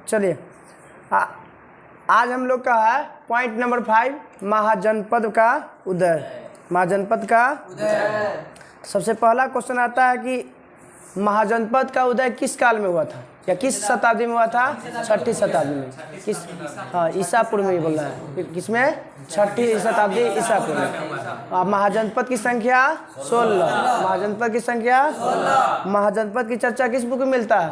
चलिए आज हम लोग का है पॉइंट नंबर 5 महाजनपद का उदय। महाजनपद का उदय। सबसे पहला क्वेश्चन आता है कि महाजनपद का उदय किस काल में हुआ था या किस शताब्दी में हुआ था? 6ठी शताब्दी में। किस? हाँ, ईसापुर में ही बोल रहा है। किसमें? 6ठी शताब्दी ईसापुर में। अब महाजनपद की संख्या 16। महाजनपद की संख्या 16। महाजनपद की चर्चा किस बुक में मिलता है?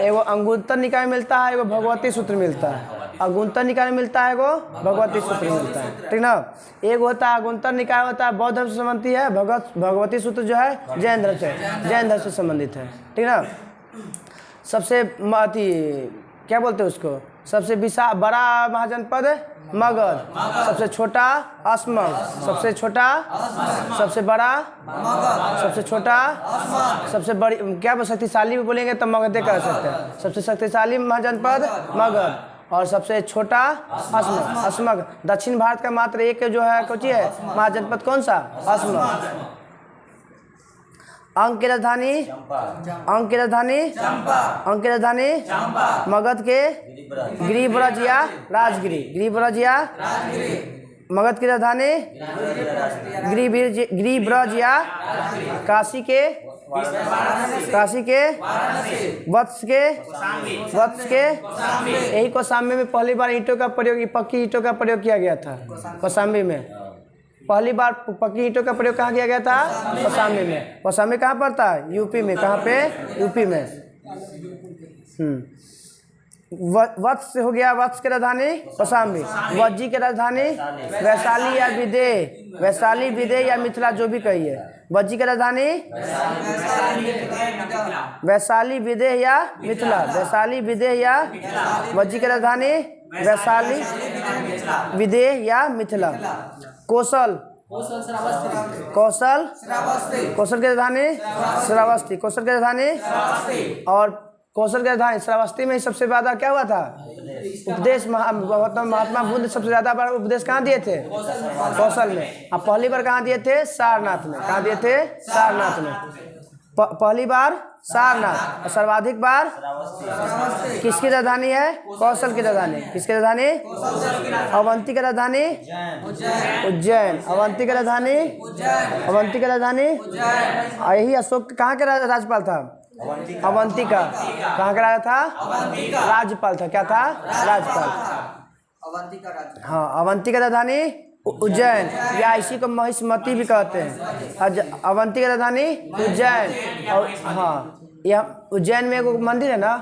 एगो अंगुत्तर निकाय में मिलता है, एगो भगवती सूत्र मिलता है। अंगुत्तर निकाय में मिलता है, एगो भगवती सूत्र में मिलता है, ठीक ना। एक होता है अंगुत्तर निकाय, होता है बौद्ध धर्म से संबंधित है। भगवती सूत्र जो है जैन धर्म से संबंधित है, ठीक ना। सबसे क्या बोलते हैं उसको? सबसे बड़ा महाजनपद मगध, सबसे छोटा अस्मक, सबसे छोटा, सबसे बड़ा, सबसे छोटा, सबसे बड़ी क्या शक्तिशाली भी बोलेंगे तो मगधे कर सकते हैं। सबसे शक्तिशाली महाजनपद मगध और सबसे छोटा अस्मक। दक्षिण भारत का मात्र एक जो है कोची है महाजनपद, कौन सा? अस्मक। अंक की राजधानी मगध के गिरिब्रज या राजगिरी। गिरिब्रज या मगध की राजधानी गिरिब्रज या काशी के वत्स के यही कौशाम्बी में पहली बार ईंटों का प्रयोग, पक्की ईंटों का प्रयोग किया गया था। कौशाम्बी में पहली बार पक्की ईंटों का प्रयोग कहाँ किया गया था? कौशाम्बी में। कौशाम्बी कहाँ पड़ता है? यूपी में। कहाँ पे? यूपी में। वत्स हो गया, वत्स की राजधानी कौशाम्बी। वज्जी की राजधानी वैशाली या विदेह, वैशाली विदेह या मिथिला, जो भी कहिए। वज्जी की राजधानी वैशाली विदेह या मिथिला, वैशाली विदेह या वज्जी की राजधानी वैशाली विदेह या मिथिला। कौशल की राजधानी श्रावस्ती, कौशल की राजधानी। और कौशल की राजधानी श्रावस्ती में सबसे ज्यादा क्या हुआ था? उपदेश। महात्मा बुद्ध सबसे ज्यादा बार उपदेश कहाँ दिए थे? कौशल में। अब पहली बार कहाँ दिए थे? सारनाथ में। कहाँ दिए थे? सारनाथ में। पहली बार सारनाथ और सर्वाधिक बार किसकी राजधानी है? कौशल की राजधानी। किसकी राजधानी? अवंती की राजधानी उज्जैन। अवंती की राजधानी अवंती की राजधानी। यही अशोक कहाँ के राज्यपाल था? अवंती का। कहाँ का राजा था? राज्यपाल था। क्या था? राज्यपाल। हाँ, अवंती का राजधानी उज्जैन या इसी को महिष्मती भी कहते हैं। अवंती की राजधानी उज्जैन। और हाँ, यह उज्जैन में एक मंदिर है ना,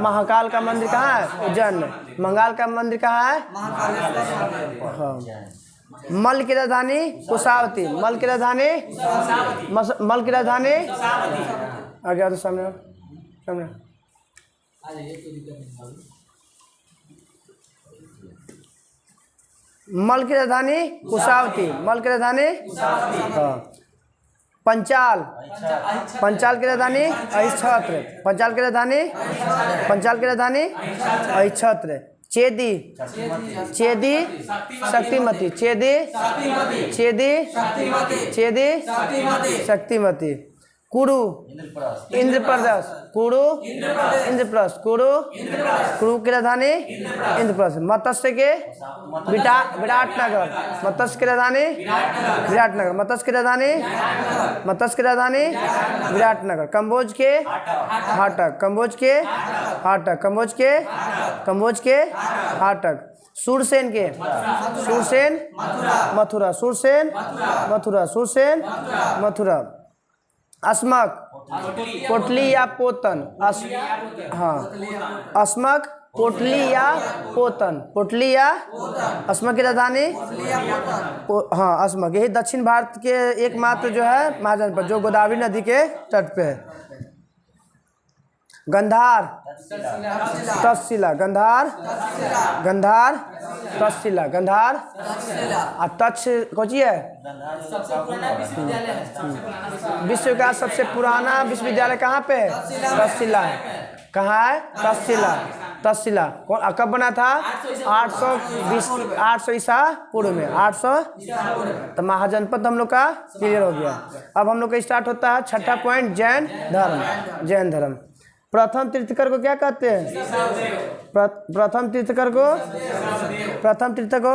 महाकाल का मंदिर कहाँ है? उज्जैन में। मंगाल का मंदिर कहाँ है? हाँ। मल की राजधानी कुशावती। मल की राजधानी आ गया तो सामने मल की राजधानी कुशावती। मल की राजधानी पंचाल की राजधानी अहिच्छत्र। पंचाल की राजधानी अहिच्छत्र। चेदी शक्तिमती। कुरु इंद्रप्रस्थ। कुरु की राजधानी इंद्रप्रस्थ। मत्स्य के विराटनगर। मत्स्य की राजधानी विराटनगर। मत्स्य की राजधानी विराटनगर। कंबोज के हाटक। सूरसेन मथुरा। अस्मक पोटली या पोतन। अस्मक पोटली या पोतन। अस्मक की राजधानी हाँ अस्मक। यही दक्षिण भारत के एकमात्र जो है महाजनपद जो गोदावरी नदी के तट पे है। गंधार तक्षशिला। तक्ष कौची है? विश्व का सबसे पुराना विश्वविद्यालय कहाँ पे है? तक्षशिला है। कहाँ है? तक्षशिला। कब बना था? 800 ईसा पूर्व में। 800। तो महाजनपद हम लोग का क्लियर हो गया। अब हम लोग का स्टार्ट होता है 6ठा पॉइंट, जैन धर्म। प्रथम तीर्थकर को क्या कहते हैं? प्रथम तीर्थकर को, प्रथम तीर्थकर को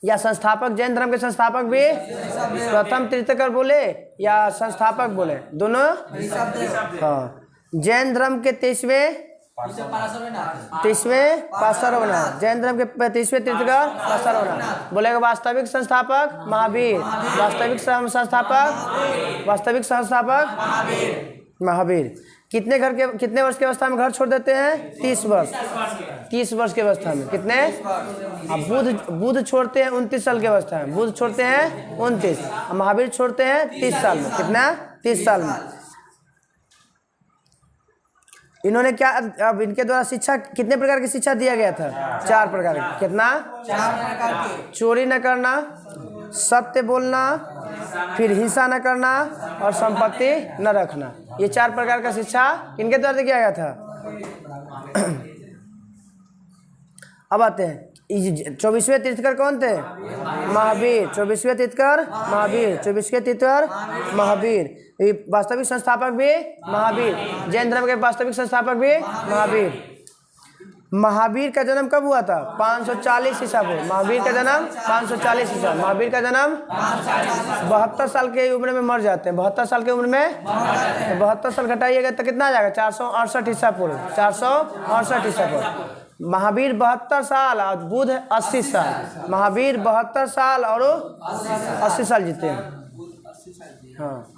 या संस्थापक, जैन धर्म के संस्थापक भी प्रथम तीर्थकर बोले या संस्थापक बोले, दोनों। हाँ, जैन धर्म के 30वें पासर बना, जैन धर्म के 30वें तीर्थकर पासर बना। बोलेगा वास्तविक संस्थापक महावीर, वास्तविक संस्थापक महावीर। कितने वर्ष की अवस्था में घर छोड़ देते हैं? 30 वर्ष। 30 वर्ष की अवस्था में कितने? अब बुध छोड़ते हैं 29 साल की अवस्था में, बुध छोड़ते हैं 29, महावीर छोड़ते हैं 30 साल में। कितना? 30 साल में। इन्होंने क्या, अब इनके द्वारा शिक्षा कितने प्रकार की शिक्षा दिया गया था? 4 प्रकार की। कितना? 4 प्रकार की। चोरी न करना, सत्य बोलना, फिर हिंसा न करना और संपत्ति न रखना। ये 4 प्रकार का शिक्षा किनके द्वारा किया गया था? अब आते हैं 24वें तीर्थकर कौन थे? महावीर। 24वें तीर्थकर महावीर, 24वें तीर्थकर महावीर। वास्तविक संस्थापक भी महावीर, जैन धर्म के वास्तविक संस्थापक भी महावीर। महावीर का जन्म कब हुआ था? 540 ईसा पूर्व। महावीर का जन्म 540 ईसा। महावीर का जन्म 72 साल की उम्र में मर जाते हैं। 72 साल की उम्र में 72 साल घटाइएगा तो कितना आ जाएगा? 468 ईसा पूर्व। 468 ईसा पूर्व। महावीर 72 साल और बुध 80 साल। महावीर 72 साल और 80 साल जीते हैं। हाँ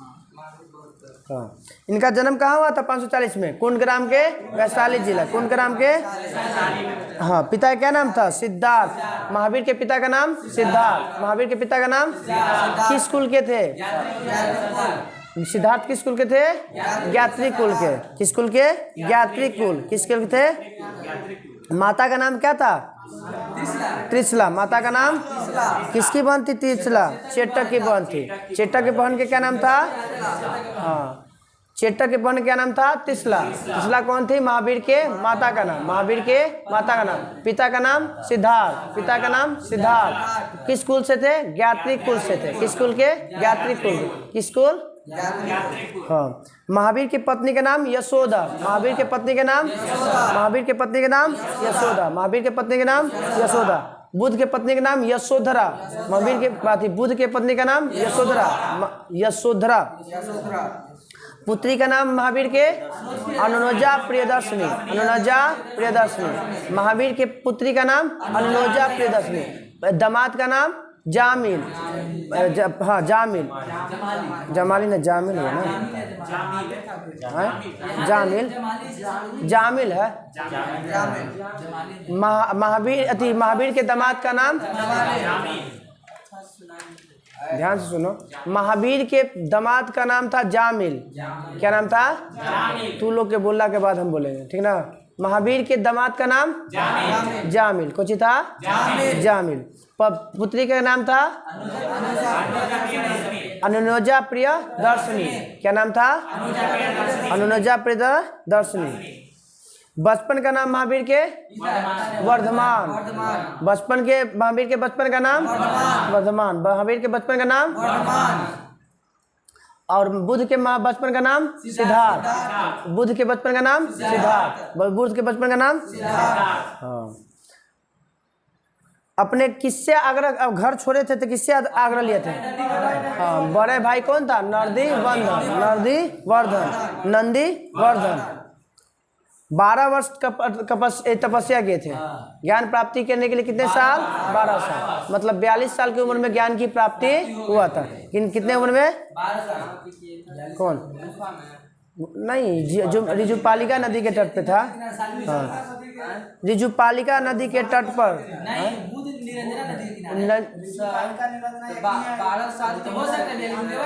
हाँ। इनका जन्म कहाँ हुआ था? 540 में, कुंडग्राम के, वैशाली जिला, कुंडग्राम के। हाँ, पिता का क्या नाम था? सिद्धार्थ। महावीर के पिता का नाम सिद्धार्थ। महावीर के पिता का नाम किस कुल के थे? सिद्धार्थ किस कुल के थे? ज्ञात्री कुल के। किस कुल के? ज्ञात्री कुल। किस कुल के थे? माता का नाम क्या था? त्रिशला। माता का नाम किसकी बहन थी? त्रिशला, चेटक की बहन थी। चेटक की बहन के क्या नाम था? हाँ, चेटक के बहन का क्या नाम था? त्रिशला। त्रिशला कौन थी? महावीर के माता का नाम। महावीर के माता का नाम। पिता का नाम सिद्धार्थ। पिता का नाम सिद्धार्थ। किस कुल से थे? ज्ञात्री कुल से थे। किस कुल के? ज्ञात्री कुल। किस कुल? हाँ। महावीर की पत्नी का नाम यशोदा। महावीर के पत्नी के नाम, महावीर के पत्नी के नाम यशोदा। महावीर के पत्नी के नाम यशोदा। बुध के पत्नी का नाम यशोधरा। महावीर के बात, बुध के पत्नी का नाम यशोधरा। यशोधरा। पुत्री का नाम महावीर के अनुनोजा प्रियदर्शनी। अनुनोजा प्रियदर्शनी। महावीर के पुत्री का नाम अनुनोजा प्रियदर्शनी। दामाद का नाम जामिल। हाँ, जामिल। जमाली ना, जामिल है ना? जामिल, जामिल है। महावीर के दामाद का नाम, ध्यान से सुनो, महावीर के दामाद का नाम था जामिल। क्या नाम था? तू लोग के बोलने के बाद हम बोलेंगे, ठीक ना? महावीर के दामाद का नाम जामिल। कुछ था? जामिल। पुत्री का नाम था अनुनोजा प्रिय दर्शनी। क्या नाम था? अनुनोजा प्रिय दर्शनी। बचपन का नाम महावीर के वर्धमान। बचपन के महावीर के बचपन का नाम वर्धमान। महावीर के बचपन का नाम और बुध के बचपन का नाम सिद्धार्थ। बुध के बचपन का नाम सिद्धार्थ। बुध के बचपन का नाम सिद्धार्थ। हाँ। अपने किससे आग्रह, अब घर छोड़े थे तो किससे आग्रह लिए थे? हाँ, बड़े भाई कौन था? नंदी वर्धन। नंदी वर्धन, नंदी वर्धन। 12 वर्ष तपस्या किए थे। ज्ञान प्राप्ति करने के लिए कितने साल? 12 साल। मतलब 42 साल की उम्र में ज्ञान की प्राप्ति हुआ था। कितने उम्र में? कौन? नहीं, जो रिजुपालिका नदी के तट पे था। हाँ, रिजुपालिका नदी के तट पर।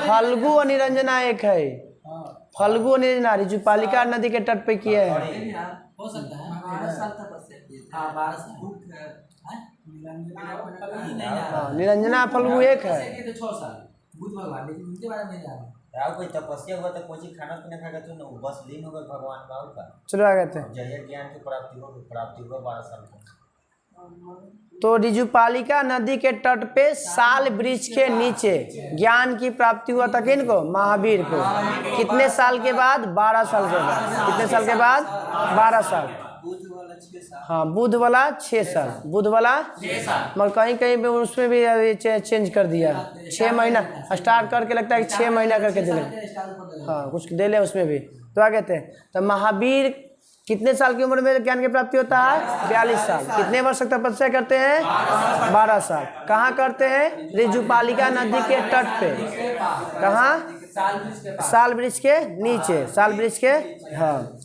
फल्गु और निरंजना एक है। फल्गु और निरंजना रिजुपालिका नदी के तट पे किए हैं। हो सकता है 12 साल तक। हाँ, 12 साल। निरंजना फल्गु एक है। 6 साल बुद्ध भगवान, लेकिन उनके बारे में नहीं जाना। राव कोई तपस्या हुआ तो कोई खाना पीना खा के तो बस लीन हो गए भगवान बाबू का। चलो आ गए थे। जय ज्ञान की प्राप्ति हो 12 साल में। तो रिजुपालिका नदी के तट पे साल वृक्ष के नीचे ज्ञान की प्राप्ति हुआ था किनको? महावीर को। कितने साल के बाद? 12 साल के बाद। कितने साल के बाद? 12 साल। हाँ, बुध वाला 6 साल, बुध वाला 6 साल, मगर कहीं कहीं पे उसमें भी चेंज कर दिया, 6 महीना स्टार्ट करके लगता है कि 6 महीना करके दे। हाँ, कुछ दे ले उसमें भी। तो आगे थे तो महावीर कितने साल की उम्र में ज्ञान की प्राप्ति होता है? 42 साल। कितने वर्ष तक तपस्या करते हैं? 12 साल। कहाँ करते हैं? रिजुपालिका नदी के तट पे। कहाँ? साल वृक्ष के नीचे, साल वृक्ष के। हाँ,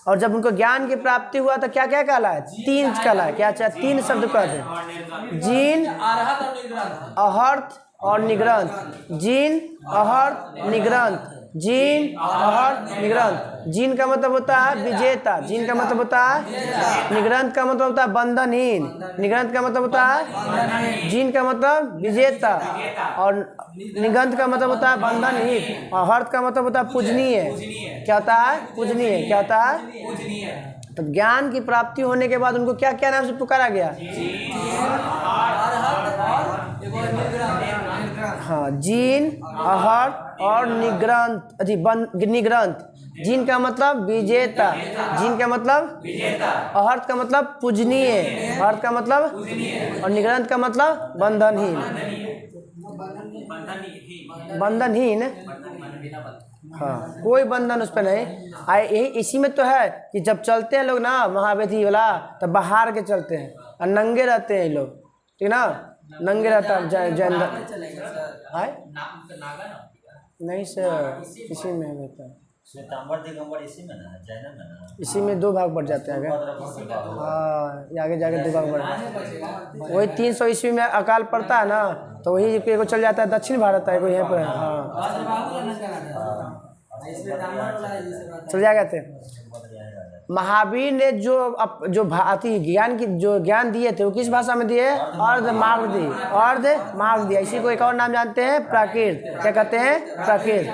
और जब उनको ज्ञान की प्राप्ति हुआ तो क्या क्या कहला है? 3 कहला है। क्या चाहे 3 शब्द कहते हैं? जीन, अहर्थ और निग्रंथ। जीन, अहर्थ, निग्रंथ। जीन, अहर्थ, निग्रंथ। जीन का मतलब होता है विजेता, जीन का मतलब होता है। निग्रंथ का मतलब होता है बंधनहीन, निग्रंथ का मतलब होता है। जीन का मतलब विजेता और निग्रंथ का मतलब होता है बंधनहीन। और हर्थ का मतलब होता है पूजनीय। क्या होता है? पूजनीय। क्या होता है? तो ज्ञान की प्राप्ति होने के बाद उनको क्या क्या नाम से पुकारा गया? हाँ, जीन, अहर्थ और निग्रंथ। निग्रंथ। जीन का मतलब विजेता, जीन का मतलब अहर्थ का मतलब पूजनीय, अहर्थ का मतलब और निग्रंथ का मतलब बंधनहीन। बंधनहीन। हाँ, कोई बंधन उस पर नहीं। यही इसी में तो है कि जब चलते हैं लोग ना महावेदी वाला, तब बाहर के चलते हैं और नंगे रहते हैं लोग, ठीक ना? नंगे रहता है जैन। नहीं सर, इसी में रहता है। श्वेतांबर दिगंबर इसी में ना, जैन में ना, इसी में 2 भाग बढ़ जाते हैं आगे। हाँ, आगे जाके 2 भाग बढ़। वही 300 ईस्वी में अकाल पड़ता है ना, तो वही को चल जाता है दक्षिण भारत है, कोई यहाँ पर। हाँ, चल जाएगा थे। महावीर ने जो भांति ज्ञान की जो ज्ञान दिए थे वो किस भाषा में दिए? अर्ध मार्ग दी, अर्ध मार्ग दिया। इसी को एक और नाम जानते हैं? प्राकृत। क्या कहते हैं? प्राकृत।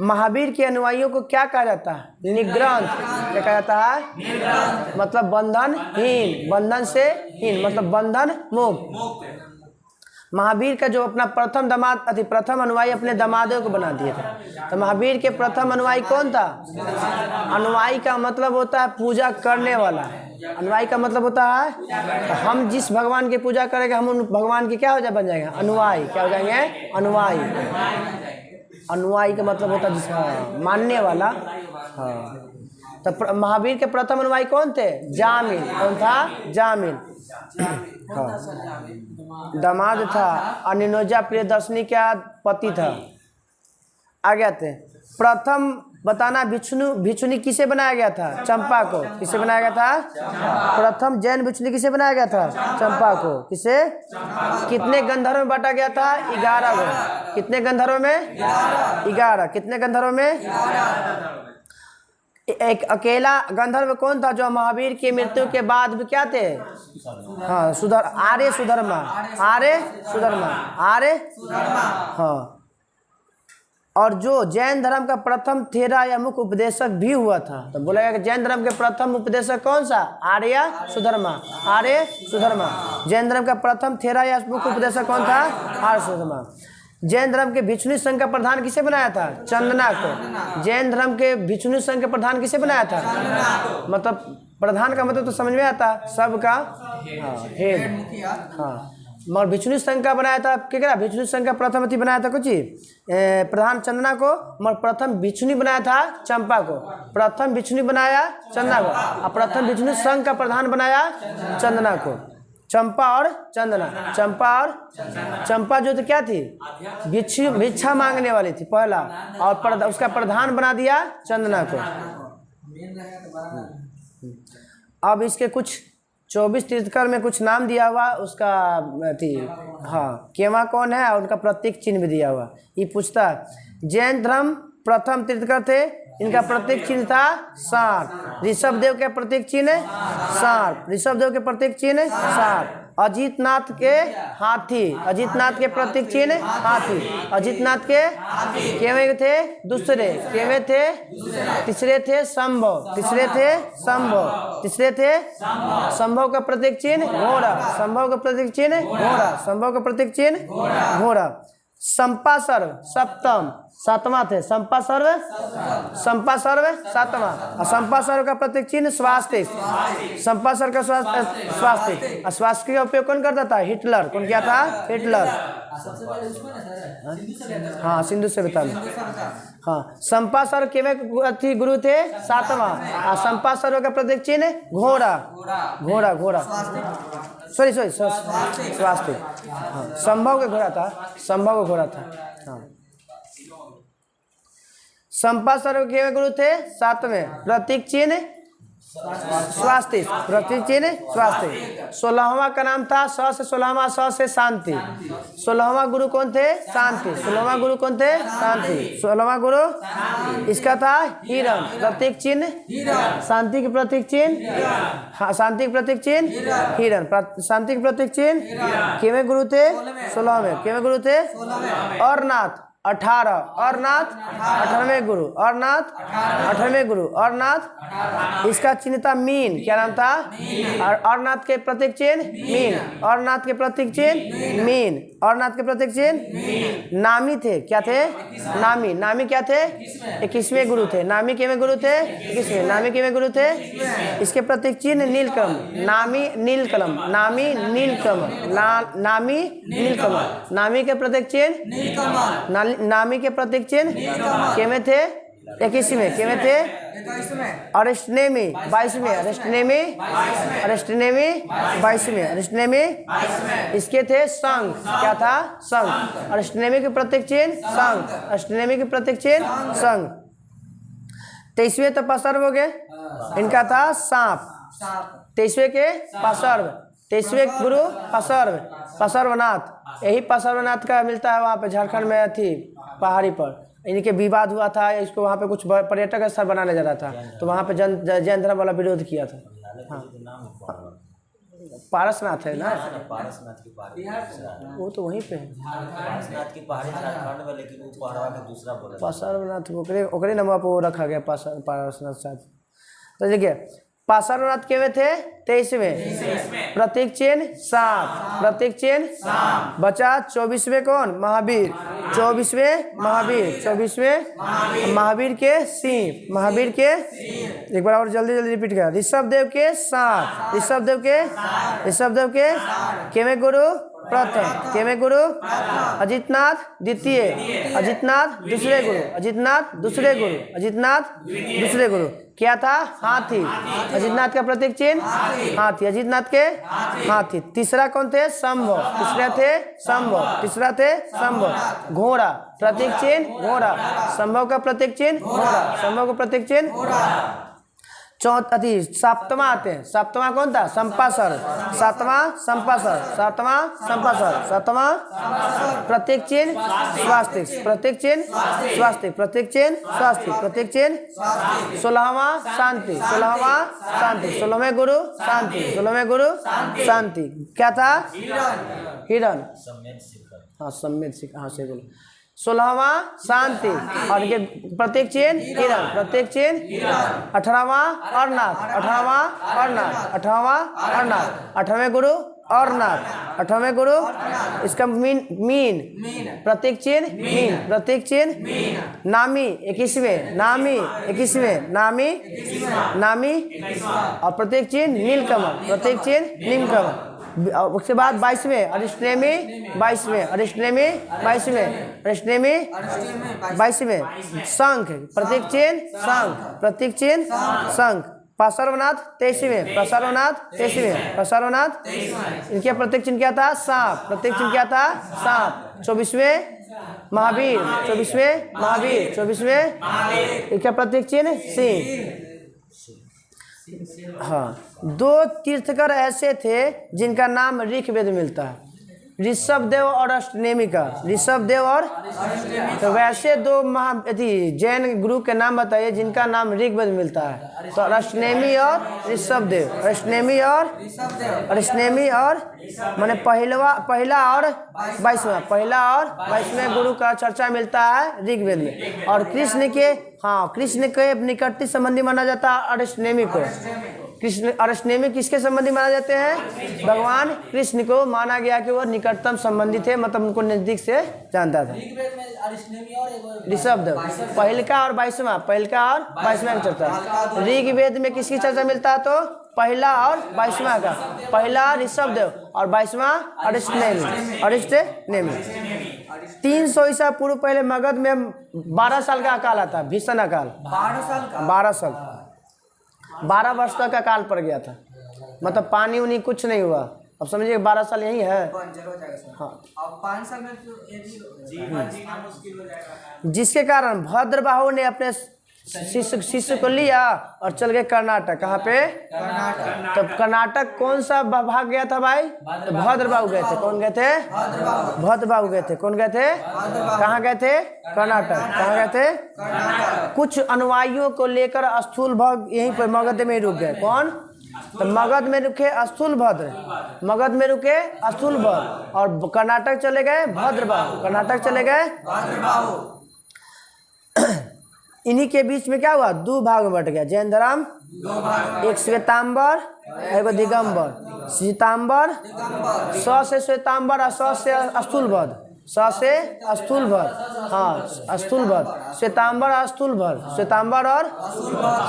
महावीर के अनुयायियों को क्या कहा जाता है? निग्रंथ। क्या कहा जाता है? मतलब बंधनहीन, बंधन से हीन मतलब बंधन मुक्त। महावीर का जो अपना प्रथम दामाद प्रथम अनुयायी अपने दामादों को बना दिए थे। तो महावीर के प्रथम अनुयायी कौन था? अनुयायी का मतलब होता है पूजा करने वाला। अनुयायी का मतलब होता है तो हम जिस भगवान की पूजा करेंगे हम उन भगवान के क्या हो जाए? बन जाएंगे अनुयायी। क्या हो जाएंगे? अनुयायी। अनुयायी का मतलब होता है जिसका मानने वाला। हाँ, तो महावीर के प्रथम अनुयायी कौन थे? जामिल। कौन था? जामिल। हाँ, दामाद था। अनिनोजा प्रियदर्शनी का पति था। आगे आते प्रथम बताना। भिक्षुनी किसे बनाया गया था? चंपा को। किसे बनाया गया था? प्रथम जैन भिक्षुनी किसे बनाया गया था? चंपा को। किसे? कितने गंधर्व में बांटा गया था? 11 को। कितने गंधर्व में? 11। कितने गंधर्व में? एक अकेला गंधर्व कौन था जो महावीर की मृत्यु के बाद भी क्या थे? हाँ, आर्य सुधर्मा। आर्य सुधर्मा। आर्य। हाँ, और जो जैन धर्म का प्रथम थेरा या मुख्य उपदेशक भी हुआ था। तो बोला गया कि जैन धर्म के प्रथम उपदेशक कौन सा? आर्य सुधर्मा। आर्य सुधर्मा। जैन धर्म का प्रथम थेरा या मुख्य उपदेशक कौन था? आर्य सुधर्मा। जैन धर्म के भिक्षुनी संघ का प्रधान किसे बनाया था? चंदना को। जैन धर्म के भिक्षुनी संघ का प्रधान किसे बनाया था? मतलब प्रधान का मतलब तो समझ में आता, सबका हेड। हाँ, मगर भिक्षुनी संघ का बनाया था क्या? भिक्षुनी संघ का प्रथम अति बनाया था कुछ प्रधान चंदना को, मगर प्रथम भिक्षुनी बनाया था चंपा को। प्रथम भिक्षुनी बनाया चंदना को और प्रथम भिक्षुनी संघ का प्रधान बनाया चंदना को। चंपा और चंदना। चंपा और चंपा जो थी क्या थी? भिक्षा मांगने वाली थी पहला, और उसका प्रधान बना दिया चंदना को। अब इसके कुछ 24 तीर्थकर में कुछ नाम दिया हुआ उसका थी। हाँ, केवा कौन है और उनका प्रतीक चिन्ह भी दिया हुआ। ये पूछता जैन धर्म प्रथम तीर्थकर थे इनका प्रतीक चिन्ह था सांप। ऋषभदेव के प्रतीक चिन्ह सांप। ऋषभदेव के प्रतीक चिन्ह सांप। अजितनाथ के हाथी। अजितनाथ के प्रतीक चिन्ह हाथी। अजितनाथ के केवे थे दूसरे। केवे थे तीसरे थे संभव। तीसरे थे संभव। तीसरे थे संभव का प्रतीक चिन्ह घोड़ा। संभव का प्रतीक चिन्ह घोड़ा। संभव का प्रतीक चिन्ह घोड़ा। संपासर्व सप्तम सातवां थे। संपासर्व सातवां। और संपासर्व का प्रतीक चिन्ह स्वास्तिक। संपासर्व का स्वास्तिक। स्वास्तिक का उपयोग कौन करता था? हिटलर। कौन किया था? हिटलर। सबसे पहले उसमें ना सर हाँ सिंधु सभ्यता में। हाँ संपासर्व केवे थी गुरु थे? सातवां। और संपासर्व का प्रतीक चिन्ह घोड़ा। घोड़ा घोड़ा सॉरी स्वास्तिक। हाँ संभव का घोड़ा था। संभव का घोड़ा था। हाँ संपासर्व के गुरु थे सातवें। प्रतीक चिन्ह स्वास्तिक। प्रतीक चिन्ह स्वास्तिक। 16वां का नाम था स से 16वां स से शांति। 16वां गुरु कौन थे? शांति। 16वां गुरु कौन थे? शांति। 16वां गुरु इसका था हिरण। प्रतीक चिन्ह शांति के प्रतीक चिन्ह। हाँ शांति के प्रतीक चिन्ह हिरण। शांति के प्रतीक चिन्ह केवे गुरु थे? 16वें। केवे गुरु थे? औरनाथ 18। औरनाथ 18वें गुरु। औरनाथ 18वें गुरु। औरनाथ इसका चिन्ह था मीन। क्या नाम था? औरनाथ के प्रतीक चिन्ह मीन। औरनाथ के प्रतीक चिन्ह मीन। औरनाथ के प्रतीक चिन्ह नामी थे। क्या थे? नामी। नामी क्या थे? 21वें गुरु थे। नामी केवें गुरु थे? 21वें। नामी केवें गुरु थे? इसके प्रतीक चिन्ह नीलकमल। नामी नीलकमल। नामी नीलकमल। नामी नीलकमल। नामी के प्रतीक चिन्ह नामी के प्रतीक चिन्ह केवे थे? 21वें। केवे थे? अरिस्टनेमी 22वें। अरिस्टनेमी 22वें। अरिस्टनेमी इसके थे संघ। क्या था? संघ। अरिस्टनेमी के प्रतीक चिन्ह संघ। अरिस्टनेमी के प्रतीक चिन्ह संघ। 23वें तो पासर्व हो गए। इनका था सांप। 23वें के पासर्व। 23वें गुरु पासर्व। पासर्वनाथ। यही पासर्वनाथ का मिलता है वहाँ पे झारखंड में थी पहाड़ी पर। इनके विवाद हुआ था। इसको वहाँ पे कुछ पर्यटक स्थल बनाने जा रहा था तो वहाँ पे जैन धर्म वाला विरोध किया था। हाँ पारसनाथ है ना? पारसनाथ की वो तो वहीं पे है। पारसनाथ की पहाड़ी झारखंड में, लेकिन वो पहाड़वा का दूसरा बोला पासर्वनाथ ओकरे नाम पर वो रखा गया पारसनाथ शायद। तो देखिए पासर्वनाथ केवे थे? 23वें। प्रतीक चिन्ह सांप। प्रतीक चिन्ह बचा 24वें कौन? महावीर। 24वें महावीर। 24वें महावीर के सिंह। महावीर के एक बार और जल्दी रिपीट कर। ऋषभदेव के सांप। ऋषभदेव के केवे गुरु? प्रथम। केवे गुरु? अजितनाथ द्वितीय। अजितनाथ दूसरे गुरु। अजितनाथ दूसरे गुरु। अजितनाथ दूसरे गुरु। क्या था? हाथी। अजितनाथ का प्रतीक चिन्ह हाथी। अजितनाथ के हाथी। तीसरा कौन थे? संभव। तीसरा थे संभव। तीसरा थे संभव। घोड़ा। प्रतीक चिन्ह घोड़ा। संभव का प्रतीक चिन्ह घोड़ा। संभव का प्रतीक चिन्ह सातवां आते हैं। सातवां कौन था? संपासर। सातवां संपासर। सातवां संपासर। सातवां प्रतीक चिन्ह स्वास्तिक। प्रतीक चिन्ह स्वास्तिक। प्रतीक चिन्ह स्वास्तिक। प्रतीक चिन्ह 16वां शांति। 16वां शांति। 16वें गुरु शांति। 16वें गुरु शांति। क्या था? हिरण। हाँ सम्मेद सिख। हाँ से बोलो। 16वां शांति और इनके प्रतीक चिन्ह हिरण। प्रतीक चिन्ह 18वां औरनाथ। 18वां औरनाथ। 18वां औरनाथ। 18वें गुरु औरनाथ। 18वें गुरु इसका मीन। प्रतीक चिन्ह मीन। प्रतीक चिन्ह नामी 21वें। नामी 21वें। नामी और प्रतीक चिन्ह नीलकमल। प्रतीक चिन्ह नीलकमल। उसके बाद 22वें अरिस्टनेमी 22वें। अरिस्टनेमी 22वें। अरिस्टनेमी 22वें। शंख। प्रतीक चिन्ह शंख। प्रतीक चिन्ह शंख। पासर्वनाथ 23वें। पासर्वनाथ 23वें। पासर्वनाथ इनके प्रतीक चिन्ह क्या था? सांप। प्रतीक चिन्ह क्या था? सांप। 24वें महावीर। 24वें महावीर। 24वें इनका प्रतीक चिन्ह सिंह। हाँ 2 तीर्थकर ऐसे थे जिनका नाम ऋग्वेद मिलता है। ऋषभदेव और अष्टनेमी का, ऋषभदेव और, तो वैसे दो जैन गुरु के नाम बताइए जिनका नाम ऋग्वेद में मिलता है। तो अष्टनेमी और ऋषभदेव, अष्टनेमी और माने पहला और 22वां, पहला और 22वें गुरु का चर्चा मिलता है ऋग्वेद में। और कृष्ण के निकटतम संबंधी माना जाता है अष्टनेमी को। कृष्ण अष्टनेमी किसके संबंधी माना जाते हैं? भगवान कृष्ण को माना गया कि वो निकटतम संबंधी थे, मतलब उनको नजदीक से जानता था। ऋषभदेव पहलका और 22वां, पहलका और 22वां की चर्चा। ऋग्वेद में किसकी चर्चा मिलता है? तो पहला और 22वां का, पहला ऋषभदेव और 22वां अष्टनेमी। 300 ईसा पूर्व पहले मगध में 12 साल का अकाल आता, भीषण अकाल। 12 वर्ष तक अकाल पड़ गया था, मतलब पानी उनी कुछ नहीं हुआ। अब समझिए 12 साल यही है। हाँ, अब 5 साल में तो जिसके कारण भद्रबाहु ने अपने शिष्य को लिया और चल गए कर्नाटक। कहाँ पे? तो कर्नाटक कौन सा भाग गया था भाई? तो भद्रबाहु गए थे। कौन गए थे? भद्रबाहु गए थे। कौन गए थे? कहाँ गए थे? कर्नाटक। कहाँ गए थे? कुछ अनुयायियों को लेकर स्थूल भद्र यहीं पर मगध में ही रुक गए। कौन? तो मगध में रुके स्थूल भद्र, मगध में रुके स्थूल भद्र, और कर्नाटक चले गए भद्रबाहु, कर्नाटक चले गए। इन्हीं के बीच में क्या हुआ? 2 भाग में बट गया जैन धर्म। एक श्वेतांबर, एक दिगंबर। श्वेतांबर, 100 से श्वेतांबर और 100 से स्थूलभद्र, 100 से स्थूलभद्र। हाँ, स्थूलभद्र, श्वेतांबर और स्थूलभद्र।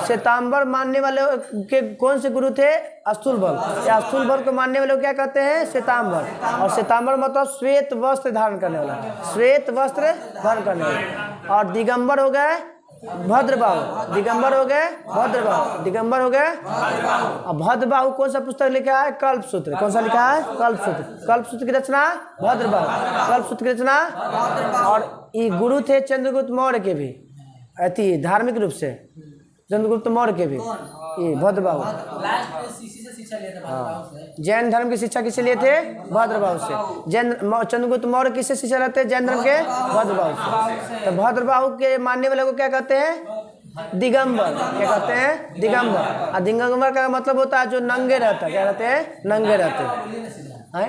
श्वेतांबर मानने वाले के कौन से गुरु थे? स्थूलभद्र। या स्थूलभद्र को मानने वाले क्या कहते हैं? श्वेतांबर। और श्वेतांबर मतलब श्वेत वस्त्र धारण करने वाला, श्वेत वस्त्र धारण करने वाला। और दिगंबर हो गए भद्रबाहु, दिगंबर हो गए भद्रबाहु, दिगंबर हो गए। अब भद्रबाहु कौन सा पुस्तक लिखा है? कल्पसूत्र। कौन सा लिखा है? कल्पसूत्र। कल्पसूत्र की रचना भद्रबाहु, कल्पसूत्र की रचना। और ये गुरु थे चंद्रगुप्त मौर्य के भी, अति धार्मिक रूप से चंद्रगुप्त मौर्य के भी, ये भद्रबाहु। जैन धर्म की शिक्षा किसे लिए थे? भद्रबाहु से। जैन चंद्रगुप्त मौर्य किससे शिक्षा लेते? जैन धर्म के भद्रबाहु से। तो भद्रबाहु के मानने वाले को क्या कहते हैं? दिगंबर। क्या कहते हैं? दिगंबर। और दिगंबर का मतलब होता है जो नंगे रहता है। क्या कहते हैं? नंगे रहते हैं।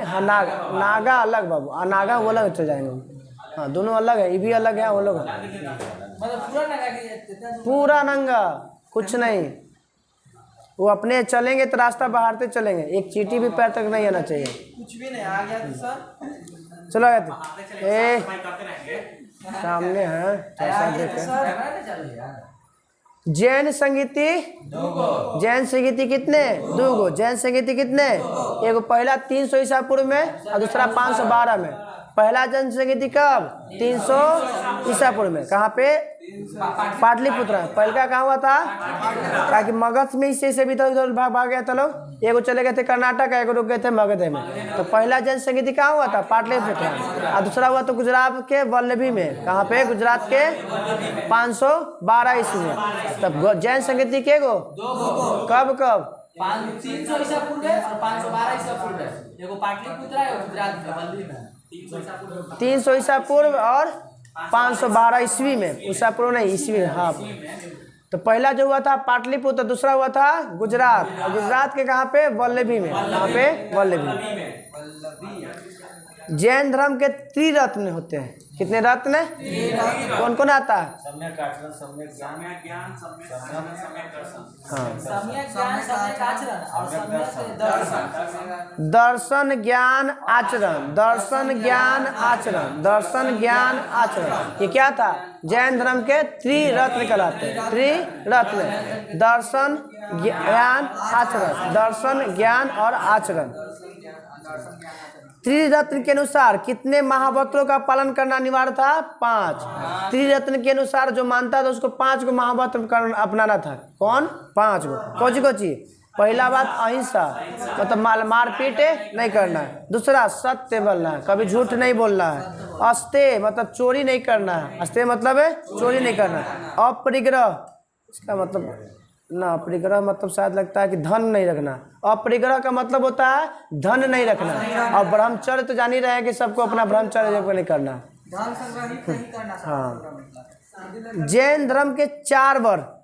हाँ, नागा अलग बाबू, नागा वो अलग चल जाएंगे। हाँ, दोनों अलग है, ये भी अलग है, वो लोग पूरा नंगा, कुछ नहीं। वो अपने चलेंगे तो रास्ता बहारते चलेंगे, एक चींटी भी पैर तक नहीं आना चाहिए। कुछ भी नहीं आ गया तो सर चलो ए सामने है जैन संगीति। जैन संगीति कितने? 2 गो। जैन संगीति कितने? एक पहला 300 ईसा पूर्व में और दूसरा 512 में। पहला जैन संगीति कब? 300 ईसा पूर्व में। कहाँ पे? पाटलिपुत्र। पहलका कहाँ हुआ था? ताकि मगध में इससे भी तो इधर भाग गया था लोग। एगो चले गए थे कर्नाटक, एगो रुक गए थे मगध में। तो पहला जैन संगीति कहाँ हुआ था? पाटलिपुत्र। और दूसरा हुआ तो गुजरात के वल्लभी में। कहाँ पे? गुजरात के 512 ईस्वी में। तब जैन संगीति के गो कब 300 ईसा पूर्व और 512 ईसा पूर्व। एगो पाटलिपुत्र है, गुजरात के वल्लभी में। 300 ईसा पूर्व और 512 ईस्वी में। ईसा पूर्व नहीं, ईस्वी में। हाँ, तो पहला जो हुआ था पाटलिपुत्र, दूसरा हुआ था गुजरात। और गुजरात के कहाँ पे? वल्लभी में। कहाँ पे? वल्लभी। जैन धर्म के 3 रत्न होते हैं। कितने रत्न? कौन कौन आता है? सम्यक आचरण, सम्यक ज्ञान, दर्शन ज्ञान आचरण, दर्शन ज्ञान आचरण, दर्शन ज्ञान आचरण। ये क्या था? जैन धर्म के 3 रत्न कहलाते हैं। 3 रत्न, दर्शन ज्ञान आचरण, दर्शन ज्ञान और आचरण। त्रिरत्न के अनुसार कितने महावक्रों का पालन करना अनिवार्य था? 5। त्रिरत्न के अनुसार जो मानता था उसको 5 को महावक्र अपनाना था। कौन? 5 को। कोची? पहला बात अहिंसा, मतलब मारपीट नहीं करना है। दूसरा सत्य बोलना है, कभी झूठ नहीं बोलना है। अस्ते मतलब चोरी नहीं करना है। अस्ते मतलब है चोरी नहीं करना है। अपरिग्रह, इसका मतलब ना अपरिग्रह मतलब शायद लगता है कि धन नहीं रखना। अपरिग्रह का मतलब होता है धन नहीं रखना, और ब्रह्मचर्य तो जान ही रहे हैं कि सबको अपना ब्रह्मचर्य जब नहीं करना। धन संग्रहित नहीं करना। हाँ। जैन धर्म के 4 वर्ग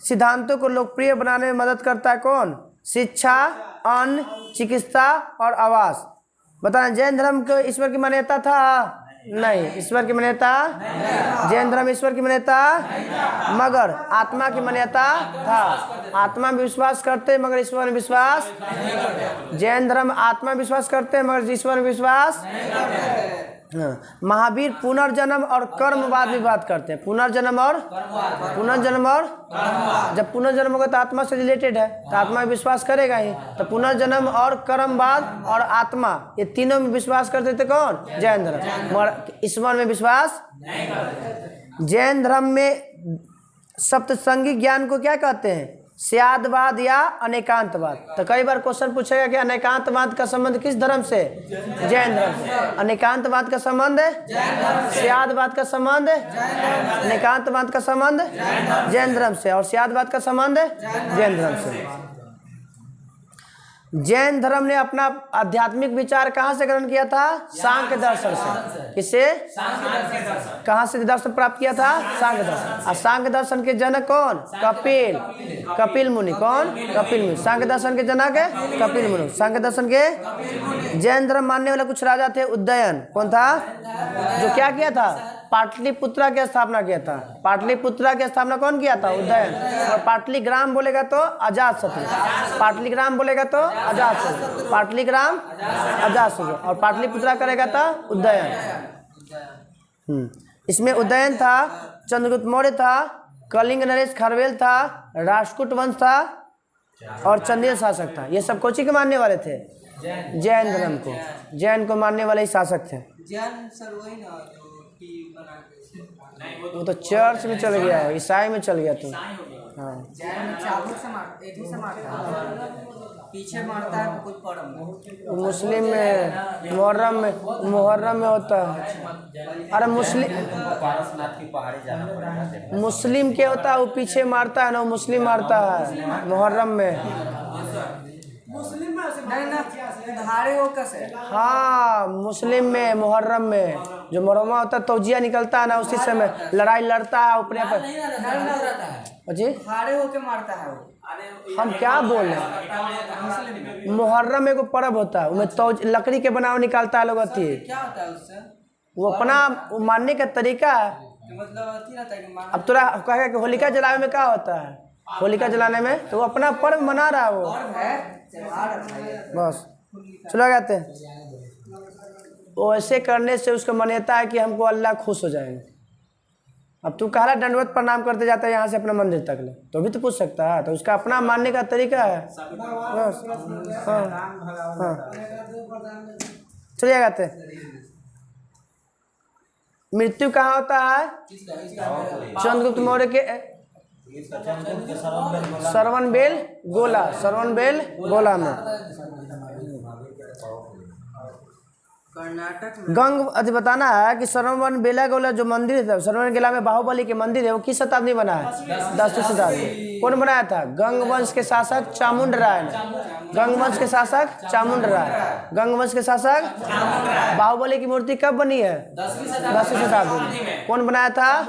सिद्धांतों को लोकप्रिय बनाने में मदद करता है कौन? शिक्षा, अन्न, चिकित्सा और आवास। बताना, जैन धर्म को ईश्वर की मान्यता था? नहीं, ईश्वर की मान्यता, जैन धर्म ईश्वर की मान्यता, मगर आत्मा की मान्यता था। आत्मा में विश्वास करते मगर ईश्वर में विश्वास। जैन धर्म आत्मा में विश्वास करते मगर ईश्वर में विश्वास। हाँ। महावीर पुनर्जन्म और कर्मवाद में बात करते हैं। पुनर्जन्म और जब पुनर्जन्म होगा तो आत्मा से रिलेटेड है, तो आत्मा में विश्वास करेगा ही। तो पुनर्जन्म और कर्मवाद और आत्मा, ये तीनों में विश्वास करते थे कौन? जैन धर्म। मगर ईश्वर में विश्वास। जैन धर्म में सप्तसंगी ज्ञान को क्या कहते हैं? स्यादवाद या अनेकांतवाद। तो कई बार क्वेश्चन पूछेगा कि अनेकांतवाद का संबंध किस धर्म से? जैन धर्म से। अनेकांतवाद का संबंध, स्यादवाद का संबंध, अनेकांतवाद का संबंध जैन धर्म से, और स्यादवाद का संबंध जैन धर्म से। जैन धर्म ने अपना आध्यात्मिक विचार कहाँ से ग्रहण किया था? सांख्य दर्शन से। किससे? कहाँ से दर्शन प्राप्त किया था? सांख्य दर्शन। और सांख्य दर्शन के जनक कौन? कपिल मुनि। कौन? कपिल मुनि। सांख्य दर्शन के जनक है कपिल मुनि। सांख्य दर्शन के जैन धर्म मानने वाले कुछ राजा थे। उदयन कौन था? जो क्या किया था? पाटलिपुत्रा की स्थापना किया था। पाटलिपुत्रा की स्थापना कौन किया था? उदयन। और पाटलिग्राम बोलेगा तो अजातशत्रु। पाटलिग्राम बोलेगा तो अजातशत्रु। पाटलिग्राम अजातशत्रु, और पाटलिपुत्रा करेगा तो उदयन। इसमें उदयन था, चंद्रगुप्त मौर्य था, कलिंग नरेश खारवेल था, राष्ट्रकूट वंश था, और चंदेल शासक था। ये सब कोची के मानने वाले थे? जैन धर्म को। जैन को मानने वाले ही शासक थे। जैन सर वही ना वो तो चर्च में चल गया है, ईसाई में चल गया तुम। हाँ। जैन चाबुक से मारता, एक ही से मारता है, पीछे मारता है तो कोई परम नहीं। मुस्लिम में मुहर्रम में होता है। अरे पारसनाथ की पहाड़ी जाना पड़ेगा। मुस्लिम क्या होता है? वो पीछे मारता है ना, वो मुस्लिम मारता है मुहर्रम में। नहीं धारे हो कैसे? हाँ, मुस्लिम में मुहर्रम में जो मुहर्रमा होता है, तौजिया निकलता है ना, उसी समय लड़ाई लड़ता है अपने पर। जी धारे होके मारता है वो। हम क्या बोल रहे हैं? मुहर्रम एगो पर्व होता है, उसमें लकड़ी के बनाव निकालता है लोग। क्या होता है उससे? वो अपना मानने का तरीका है। मतलब अब तुरा कहेगा कि होलिका जलाने में क्या होता है? होलिका जलाने में तो वो अपना पर्व मना रहा है वो। बस चलो जाते हैं। वो ऐसे करने से उसका मान्यता है कि हमको अल्लाह खुश हो जाएंगे। अब तू कहला दंडवत प्रणाम करते जाता है यहाँ से अपना मंदिर तक ले, तो भी तो पूछ सकता है। तो उसका अपना मानने का तरीका है। बस हाँ हाँ चलिए जाते हैं। मृत्यु कहाँ होता है? चंद्रगुप्त मौर्य के श्रवणबेल गोला में। कर्नाटक गंग अति बताना है कि श्रवणबेला गोला जो मंदिर है, श्रवणबेला में बाहुबली के मंदिर है, वो किस शताब्दी बना है? 10वीं शताब्दी। कौन बनाया था? गंग वंश के शासक चामुंड राय ने। गंग वंश के शासक चामुंड राय। गंग वंश के शासक। बाहुबली की मूर्ति कब बनी है? 10वीं शताब्दी में। कौन बनाया था?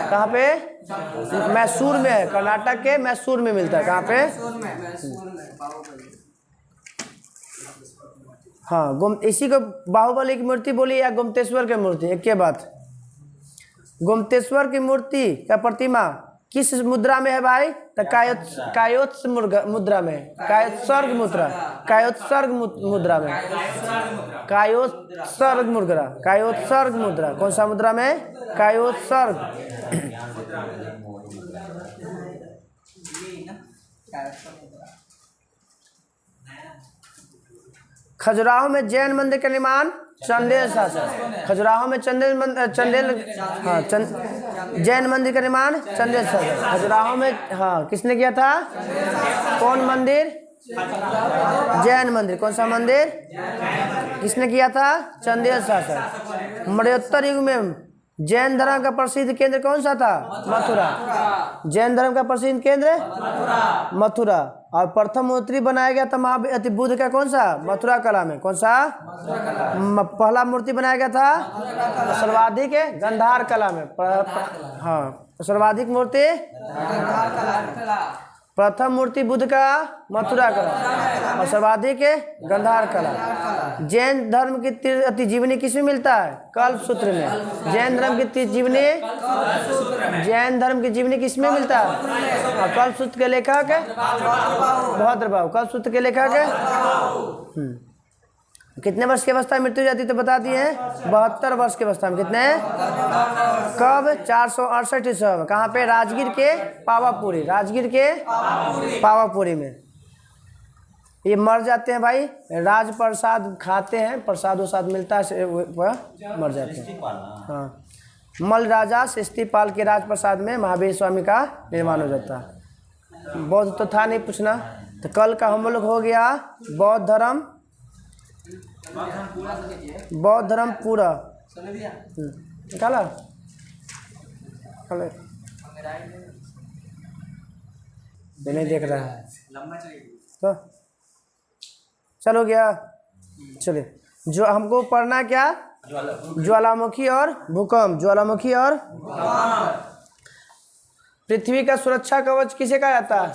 कहाँ पे? मैसूर में है। कर्नाटक के मैसूर में मिलता है। कहाँ पे? हाँ, इसी को बाहुबली की मूर्ति बोली या गोमतेश्वर की मूर्ति, एक के बात। गोमतेश्वर की मूर्ति का प्रतिमा किस मुद्रा में है भाई? तो कायोत्सर्ग मुद्रा में। कायोत्सर्ग मुद्रा में। कायोत्सर्ग मुद्रा। कौन सा मुद्रा में? कायोत्सर्ग। खजुराहो में जैन मंदिर का निर्माण चंदेल शासक। खजुराहो में जैन मंदिर का निर्माण चंदेल शासक। खजुराहो में किसने किया था? कौन मंदिर? जैन मंदिर। कौन सा मंदिर? किसने किया था? चंदेल शासक। मध्योत्तर युग में जैन धर्म का प्रसिद्ध केंद्र कौन सा था? मथुरा। जैन धर्म का प्रसिद्ध केंद्र मथुरा। और प्रथम मूर्ति बनाया गया था महावीर बुद्ध का कौन सा? मथुरा कला में। कौन सा? पहला मूर्ति बनाया गया था सर्वाधिक गंधार कला में। हाँ, सर्वाधिक मूर्ति प्रथम मूर्ति बुद्ध का मथुरा कला और सर्वाधिक गंधार कला। जैन धर्म की अति जीवनी किसमें मिलता है? कल्प सूत्र में। जैन धर्म की जीवनी किसमें मिलता है? कल्प सूत्र के लेखक भद्रबाहु। कल्प सूत्र के लेखक कितने वर्ष की अवस्था में मृत्यु जाती तो बता दिए हैं? 72 वर्ष की अवस्था में। कितने? कब? 468 ईस्वी में। कहाँ पे? राजगीर के पावापुरी। राजगीर के पावापुरी में ये मर जाते हैं भाई। राज प्रसाद खाते हैं, प्रसाद वसाद मिलता है, मर जाते हैं। हाँ, मल राजा शिष्टिपाल के राज प्रसाद में महावीर स्वामी का निर्माण हो जाता है। बौद्ध तो था नहीं पूछना। तो कल का हम लोग हो गया बौद्ध धर्म पूरा निकाला। नहीं देख रहा है तो चलो गया। चलिए, जो हमको पढ़ना क्या? ज्वालामुखी और भूकंप। ज्वालामुखी और पृथ्वी का सुरक्षा कवच किसे कहा जाता है?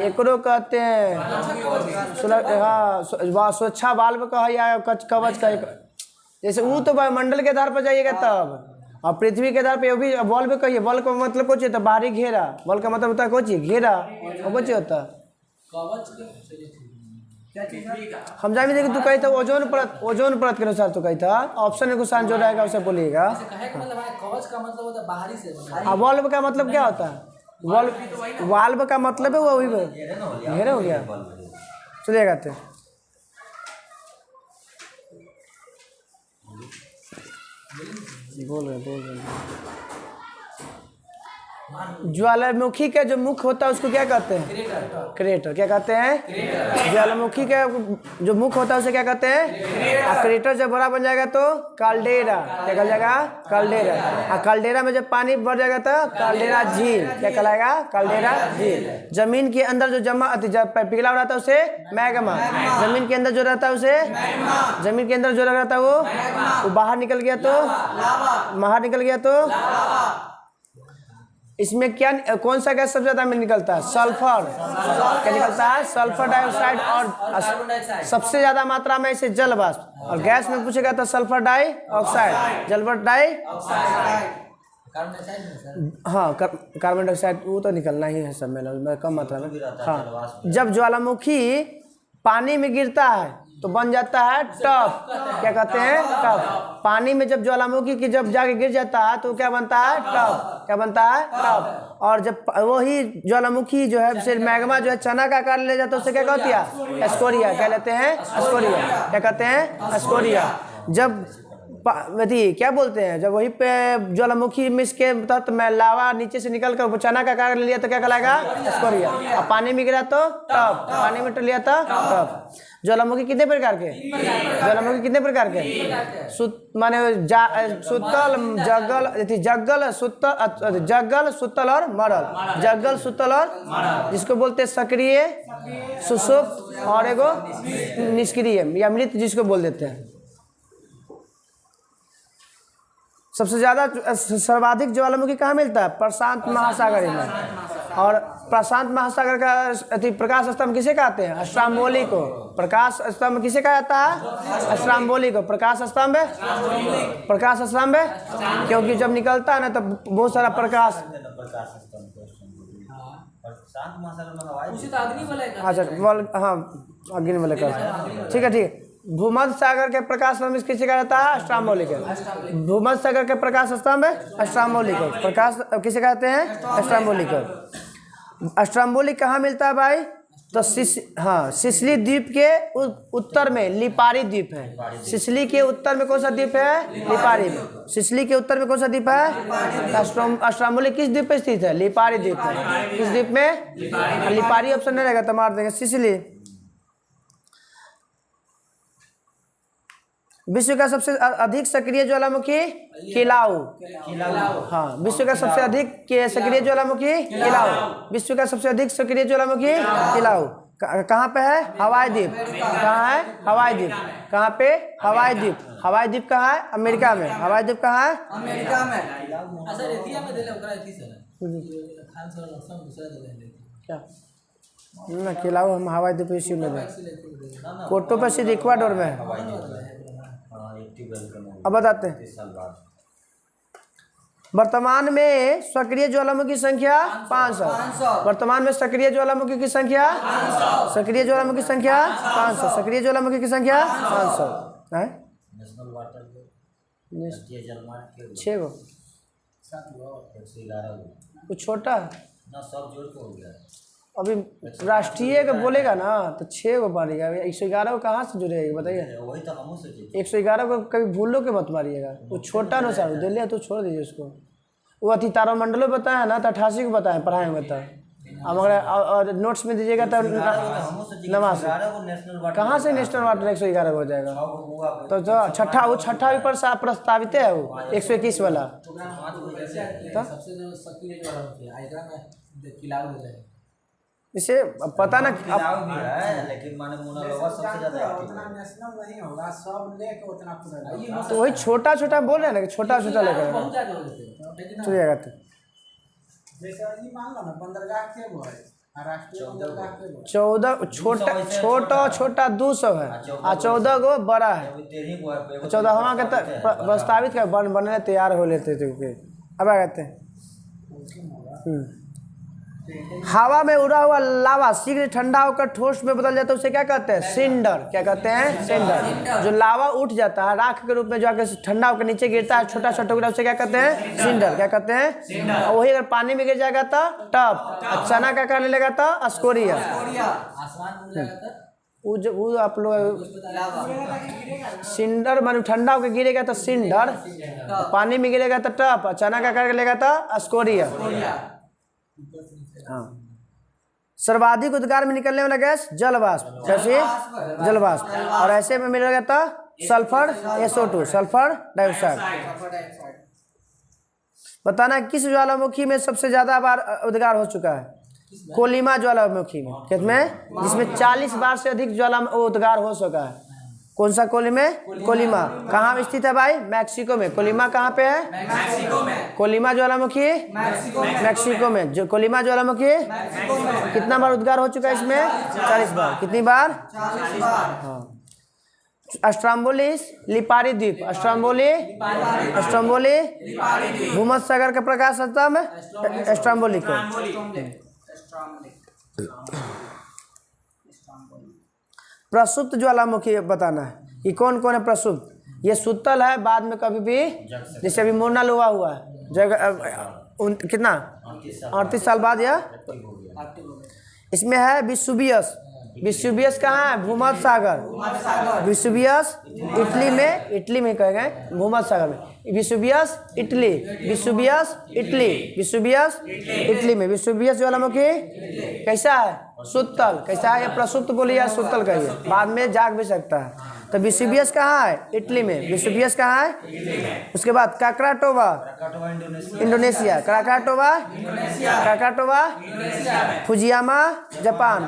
एकरो कहते हैं। हाँ, सुरक्षा वाल्व का या कवच का। जैसे वो तो वायुमंडल के आधार पर जाइएगा तब, और पृथ्वी के आधार पे वो भी वॉल्व कहिए। वॉल्व का मतलब कुछ होता है बाहरी घेरा। वॉल्व का मतलब होता है कुछ घेरा, और कुछ होता है हम जाए देखिए। तू कही था ओजोन परत। ओजोन परत के अनुसार तो कही था। ऑप्शन में कुछ जो रहेगा उसे बोलिएगा। कवच का मतलब होता है बाहरी से। वॉल्व का मतलब क्या होता है? वाल्व का मतलब है वो घेरा हो गया। चलिएगा तो बोल रहे ज्वालामुखी का जो मुख होता है उसको क्या कहते हैं? क्रेटर। क्या कहते हैं? ज्वालामुखी का जो मुख होता है उसे क्या कहते हैं? और क्रेटर जब बड़ा बन जाएगा तो काल्डेरा। क्या कहल जाएगा? काल्डेरा। और काल्डेरा में जब पानी भर जाएगा तो काल्डेरा झील। क्या कहलाएगा? काल्डेरा झील। जमीन के अंदर जो जमा पिघला रहता है उसे मैग्मा। जमीन के अंदर जो रहता है उसे जमीन के अंदर जो रहता है वो बाहर निकल गया तो इसमें क्या कौन सा गैस सबसे ज्यादा में निकलता है? सल्फर। क्या निकलता है? Sulphur dioxide. और सबसे ज्यादा मात्रा में इसे जल वाष्प। और गैस में पूछेगा तो सल्फर डाइऑक्साइड, जलवर हाँ कार्बन डाइऑक्साइड वो तो निकलना ही है सब में कम मात्रा में। हाँ, जब ज्वालामुखी पानी में गिरता है तो बन जाता है टफ। क्या कहते हैं? टफ। पानी में जब ज्वालामुखी की जब जाके गिर जाता है तो क्या बनता है? टफ। क्या बनता है? टफ। और जब वही ज्वालामुखी जो है फिर मैग्मा जो है चना का आकार ले जाता है उसे क्या कहती है? स्कोरिया। क्या लेते हैं? स्कोरिया। क्या कहते हैं? स्कोरिया। जब क्या बोलते हैं? जब वही पे ज्वालामुखी मिस के तहत में लावा नीचे से निकल कर चना का आकार ले लिया तो क्या कहलाएगा? स्कोरिया। और पानी में गिरा तो टफ। पानी में लिया तो टफ। ज्वालामुखी कितने प्रकार के? ज्वालामुखी कितने प्रकार के? माने सुतल, जगल, सुतल और मरल। जगल, सुतल और जिसको बोलते हैं सक्रिय, सुषुप्त और एगो निष्क्रिय या मृत जिसको बोल देते हैं। सबसे ज्यादा सर्वाधिक ज्वालामुखी कहाँ मिलता है? प्रशांत महासागर में। और प्रशांत महासागर का प्रकाश स्तंभ किसे कहते हैं? स्ट्राम्बोली को। प्रकाश स्तंभ किसे कहा जाता है? स्ट्राम्बोली को। प्रकाश स्तंभ क्योंकि जब निकलता है ना तो बहुत सारा प्रकाश। अच्छा, हाँ अग्नि वाले का। ठीक है। भूमध्य सागर के प्रकाश स्तंभ किसे कहा जाता है? स्ट्राम्बोली के। भूमध्य सागर के प्रकाश स्तंभ स्ट्राम्बोली को। प्रकाश किसे कहते हैं? स्ट्राम्बोली को। स्ट्राम्बोली कहाँ मिलता है भाई? तो सिसिली द्वीप के उत्तर में लिपारी द्वीप है। सिसिली के उत्तर में कौन सा द्वीप है? लिपारी। सिसिली के उत्तर में कौन सा द्वीप है? स्ट्राम्बोली किस द्वीप पे स्थित है? लिपारी द्वीप है। किस द्वीप में? लिपारी ऑप्शन नहीं रहेगा तो मार देंगे। सिसिली विश्व का सबसे अधिक सक्रिय ज्वालामुखी किलाउ। हाँ, विश्व का सबसे अधिक सक्रिय ज्वालामुखी किलाउ। विश्व का सबसे अधिक सक्रिय ज्वालामुखी किलाउ कहाँ पे है? हवाई द्वीप। कहाँ है? हवाई द्वीप। कहाँ पे? हवाई द्वीप। हवाई द्वीप कहाँ है? अमेरिका में। हवाई द्वीप कहाँ है? अमेरिका में। सर एथिया में देले ओकरा एथी से खान सर सब दूसरा देले क्या ना किलाउ हम हवाई द्वीप इसी में दे कोटो पे सीधे इक्वाडोर में है। अब बताते हैं वर्तमान में सक्रिय ज्वालामुखी संख्या 500। वर्तमान में सक्रिय ज्वालामुखी की संख्या 500। सक्रिय ज्वालामुखी की संख्या 500 है। नेशनल वाटर 6 गो 111 कुछ छोटा ना सब जोड़ के हो गया। अभी राष्ट्रीय का बोलेगा ना तो 6 गो मारिएगा। 111 को कहाँ से जुड़ेगा बताइए? वही तो हम सोचे 111 को कभी भूलो के मत मारिएगा। वो छोटा ना सर दे लिया तो छोड़ दीजिए उसको। वो अति तारामंडलों बताया ना तो 88 को बताएं पढ़ाए में। तो अब अगर नोट्स में दीजिएगा तो नवासी कहाँ से नेशनल वाटर 111 हो जाएगा? तो जो छठा वो छठा ऊपर से प्रस्तावित है वो 121 वाला। सबसे जो सक्रिय ज्वालामुखी आइकरा में किलाउ दे है। इसे पता ना लेकिन माने मुना लोग सबसे ज्यादा नेशनल नहीं होगा, सब लेके उतना पूरा। तो वही छोटा छोटा बोल रहे हैं ना कि छोटा छोटा लेकर बहुत ज्यादा हो जाते चलिएगा। तो जैसे ये मान लो ना बंदरगाह के वो है, राष्ट्रीय बंदरगाह के वो 14 छोटा 200 है और 14 गो बड़ा है। 14वां के प्रस्तावित का बनने तैयार हो लेते थे। अब क्या कहते हैं? हवा में उड़ा हुआ लावा शीघ्र ठंडा होकर ठोस में बदल जाता है उसे क्या कहते हैं? सिंडर। क्या कहते हैं? सिंडर। जो लावा उठ जाता है राख के रूप में जो आकर ठंडा होकर नीचे गिरता है छोटा छोटा टुकड़ा उसे क्या कहते हैं? सिंडर। क्या कहते हैं? और वही अगर पानी में गिर जाएगा तो टप। चना का करने लगा तो स्कोरिया। आसमान में जाता वो आप लोग सिंडर मान ठंडा होकर गिरेगा तो सिंडर, पानी में गिरेगा तो टप, चना का करके लेगा तो स्कोरिया। हाँ, सर्वाधिक उद्गार में निकलने वाला गैस जल वाष्प। कैसे? जल वाष्प। और ऐसे में मिलेगा तो सल्फर SO2 सल्फर डाइऑक्साइड। बताना किस ज्वालामुखी में सबसे ज्यादा बार उद्गार हो चुका है? कोलिमा ज्वालामुखी में। किसमें? जिसमें 40 बार से अधिक उद्गार हो चुका है। कौन सा कोलिमा? कोलिमा कहाँ स्थित है भाई? मैक्सिको में। कोलिमा कहाँ पे है? मैक्सिको में। कोलिमा ज्वालामुखी मैक्सिको में। जो कोलिमा ज्वालामुखी कितना बार उद्गार हो चुका है इसमें? 40 बार। कितनी बार? 40 बार। हाँ। स्ट्रोम्बोलिस लिपारी द्वीप। स्ट्रोम्बोली भूमध्य सागर का प्रकाश स्तंभ स्ट्रोम्बोली को। प्रसुप्त ज्वालामुखी बताना है कि कौन कौन है प्रसुप्त। ये सुतल है बाद में कभी भी जैसे अभी मोरना लोहा हुआ है जगह कितना 38 साल बाद या इसमें है विसुवियस। विसुवियस कहाँ है? भूमध्य सागर। विसुवियस इटली में कह गए भूमध्य सागर में। विसुवियस इटली इटली में। विसुवियस ज्वालामुखी कैसा है? सुतल। कैसा है? ये प्रसुप्त बोलिए या सुतल कहिए, बाद में जाग भी सकता है। तो विसुवियस कहाँ है? इटली में। विसुवियस कहाँ है? उसके बाद Krakatoa Indonesia. Krakatoa Fujiyama Japan.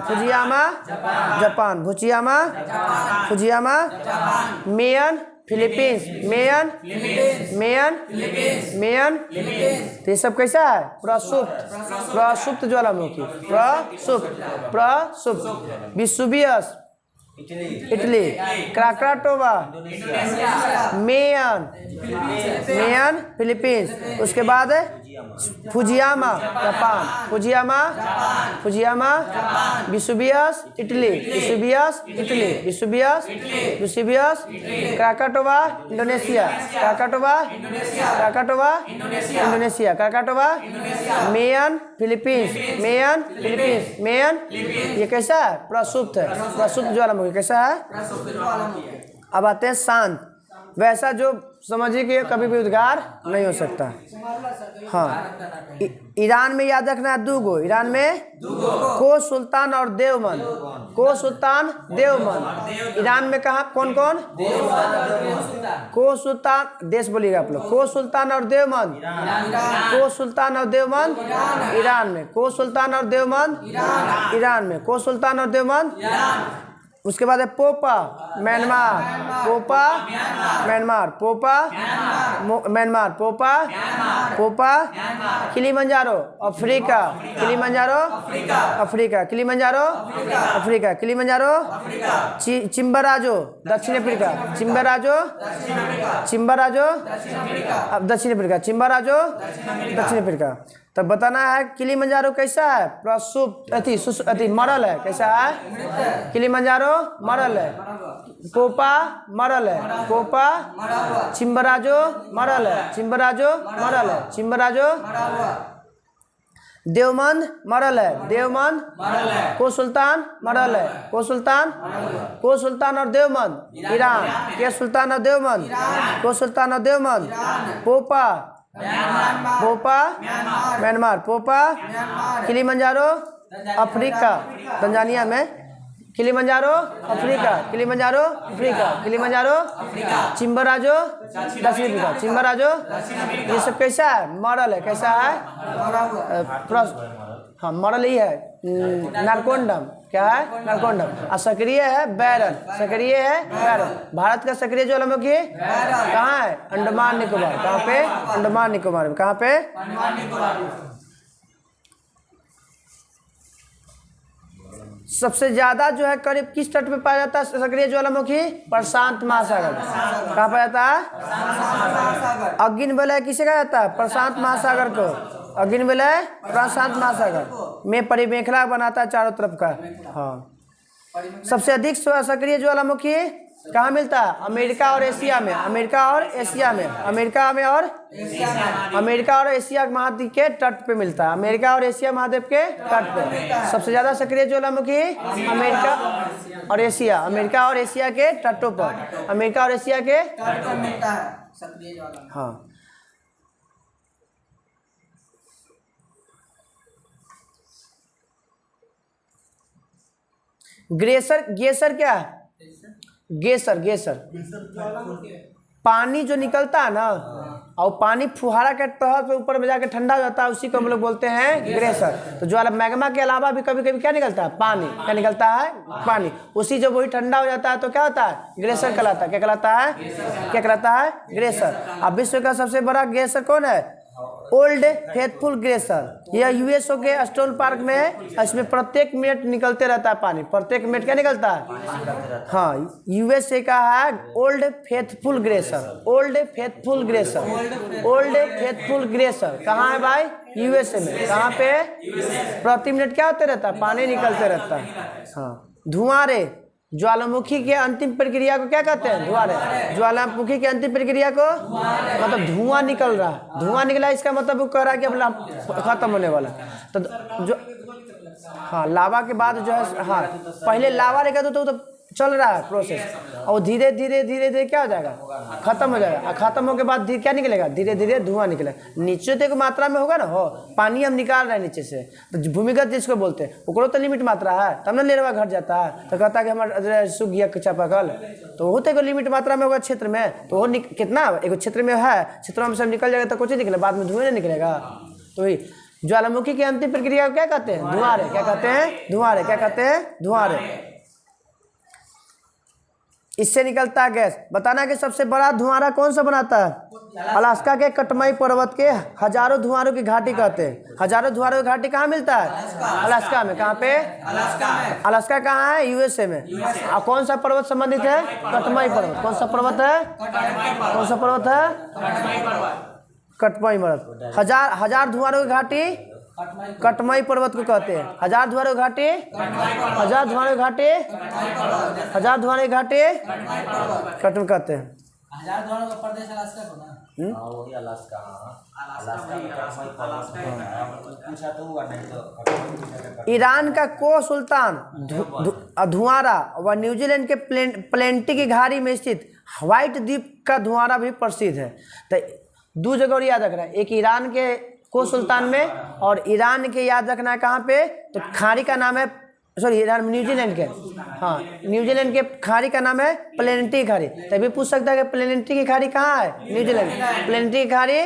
Fujiyama Mayon Philippines. तो ये सब कैसा है? प्रसुप्त ज्वालामुखी। प्रसुप्त। Vesuvius Italy. Krakatoa Mayon Philippines. उसके बाद Fujiyama Japan. Vesuvius Italy. Krakatoa Indonesia. Mayon Philippines. ये कैसा है? प्रसुप्त है। प्रसुप्त ज्वालामुखी कैसा है? अब आते हैं शांत। वैसा जो समझिए कि ये कभी भी उद्गार नहीं हो सकता। हाँ, ईरान में याद रखना है 2 गो। ईरान में को सुल्तान और देवमन। को सुल्तान देवमन। ईरान में कहाँ कौन कौन? को सुल्तान, देश बोलिएगा आप लोग। को सुल्तान और देवमन। को सुल्तान और देवमन ईरान में। को सुल्तान और देवमन ईरान में। को सुल्तान और देवमन। उसके बाद है पोपा म्यांमार। पोपा म्यांमार। पोपा Myanmar. Popa Popa Kilimanjaro Africa. Kilimanjaro Africa. Kilimanjaro Africa. Kilimanjaro Chimborazo दक्षिण अफ्रीका। चिम्बराजो चिम्बराजो दक्षिण अफ्रीका। चिम्बराजो दक्षिण अफ्रीका। तब बताना है किलिमंजारो कैसा है? प्रसुप्त अति मरल है। कैसा है? किलिमंजारो मरल है। पोपा मरल है। पोपा चिम्बराजो मरल है। चिम्बराजो मरल है। चिम्बराजो देवमन मरल है। देवमन को सुल्तान मरल है। को सुल्तान और देवमन ईरान। के सुल्तान और देवमन। को सुल्तान और देवमन। पोपा पोपा म्यांमार। पोपा किलिमंजारो अफ्रीका तंजानिया में। Kilimanjaro Africa. Kilimanjaro Africa. Kilimanjaro Chimborazo दक्षिण अफ्रीका। चिम्बराजो ये सब कैसा है? मरल है। कैसा है? हाँ मरल ही है। नारकोंडम क्या है? नारकोंडम। और सक्रिय है बैरन। सक्रिय है बैरन। भारत का सक्रिय ज्वालामुखी कहाँ है? अंडमान निकोबार। कहाँ पे? अंडमान निकोबार में। कहाँ पे? सबसे ज्यादा जो है करीब किस तट पे पाया जाता है सक्रिय ज्वालामुखी? प्रशांत महासागर। कहाँ पाया जाता है? अग्नि वलय किसे कहा जाता है? प्रशांत महासागर को। अग्नि वलय प्रशांत महासागर में परिमेखला बनाता है चारों तरफ का। हाँ, सबसे अधिक सक्रिय ज्वालामुखी कहाँ मिलता है? अमेरिका और एशिया में। अमेरिका और एशिया में। अमेरिका में और अमेरिका और एशिया महाद्वीप के तट पे मिलता है। अमेरिका और एशिया महाद्वीप के तट पे सबसे ज्यादा सक्रिय ज्वालामुखी अमेरिका और एशिया। अमेरिका और एशिया के तटों पर। अमेरिका और एशिया के तट पर मिलता है सक्रिय ज्वालामुखी। हाँ, गेसर क्या है? गेसर पानी जो निकलता है ना, और पानी फुहारा के तहत पे ऊपर में जाके ठंडा हो जाता है, उसी को हम लोग बोलते हैं ग्लेशियर। तो ज्वाला मैग्मा के अलावा भी कभी कभी क्या निकलता है? पानी। क्या निकलता है? पानी। उसी जब वही ठंडा हो जाता है तो क्या होता है? ग्लेशियर कहलाता है। क्या कहलाता है? क्या कहलाता है? ग्लेशियर। अब विश्व का सबसे बड़ा ग्लेशियर कौन है? Old faithful glacier. यह यूएसओ के स्टोन पार्क में है। इसमें प्रत्येक मिनट निकलते रहता है पानी। प्रत्येक मिनट क्या निकलता है? हाँ, यूएसए का है old faithful glacier. Old faithful glacier. Old faithful glacier कहाँ है भाई? यूएसए में। कहाँ पे? प्रति मिनट क्या होते रहता है? पानी निकलते रहता है। हाँ, धुआंरे ज्वालामुखी के अंतिम प्रक्रिया को क्या कहते हैं? धुआंरे। ज्वालामुखी के अंतिम प्रक्रिया को मतलब धुआं निकल रहा। धुआं निकला इसका मतलब वो कह रहा है कि अब खत्म होने वाला। तो जो हाँ लावा के बाद जो है, हाँ पहले लावा रहेगा तो चल रहा है प्रोसेस, और धीरे धीरे क्या हो जाएगा? खत्म हो जाएगा। और खत्म होने के बाद क्या निकलेगा? धीरे धीरे धुआं निकलेगा। नीचे तो एक मात्रा में होगा ना, हो पानी हम निकाल रहे हैं नीचे से, तो भूमिगत जिसको बोलते हैं ओकरो तो लिमिट मात्रा है, तब ना लेरवा घट जाता है। तो कहता है कि हमारा सूख गया चापाकल, तो होते को लिमिट मात्रा में होगा क्षेत्र में, तो वो कितना एक क्षेत्र में है, क्षेत्रों में सब निकल जाएगा तो कुछ नहीं निकलेगा, बाद में धुएं नहीं निकलेगा। तो वही ज्वालामुखी की अंतिम प्रक्रिया को क्या कहते हैं? धुआंरे। क्या कहते हैं? धुआंरे। क्या कहते हैं? धुआंरे। इससे निकलता है गैस। बताना कि सबसे बड़ा धुआंरा कौन सा बनाता है? अलास्का के कटमाई पर्वत के हजारों धुआंरों की घाटी कहते हैं। हजारों धुआंरों की घाटी कहाँ मिलता है? अलास्का में। कहाँ पे? अलास्का कहाँ है? यूएसए में। और कौन सा पर्वत संबंधित है? कटमाई पर्वत। कौन सा पर्वत है? कौन सा पर्वत है? कटमाई पर्वत। हजार धुआंरों की घाटी कटमाई पर्वत को कहते हैं। हजार धुआंरों की घाटी, हजार धुआंरों की घाटी, हजार धुआंरों की घाटी कटम कहते हैं। हजार धुआंरों का प्रदेश अलास्का को ना। वही अलास्का। अलास्का में कटमई पर्वत पूछा तो हुआ, नहीं तो ईरान का को सुल्तान धुआरा व न्यूजीलैंड के प्लेंटी की घाटी में स्थित व्हाइट द्वीप का धुआरा भी प्रसिद्ध है। तो दो जगह और याद रखना है, एक ईरान के को सुल्तान में और ईरान के याद रखना है कहाँ पे, तो खाड़ी का नाम है, सॉरी ईरान न्यूजीलैंड के, हाँ न्यूजीलैंड के खाड़ी का नाम है प्लेनेटी खाड़ी। तभी पूछ सकता है कि प्लेनेटी की खाड़ी कहाँ है, न्यूजीलैंड। प्लेनेटी की खाड़ी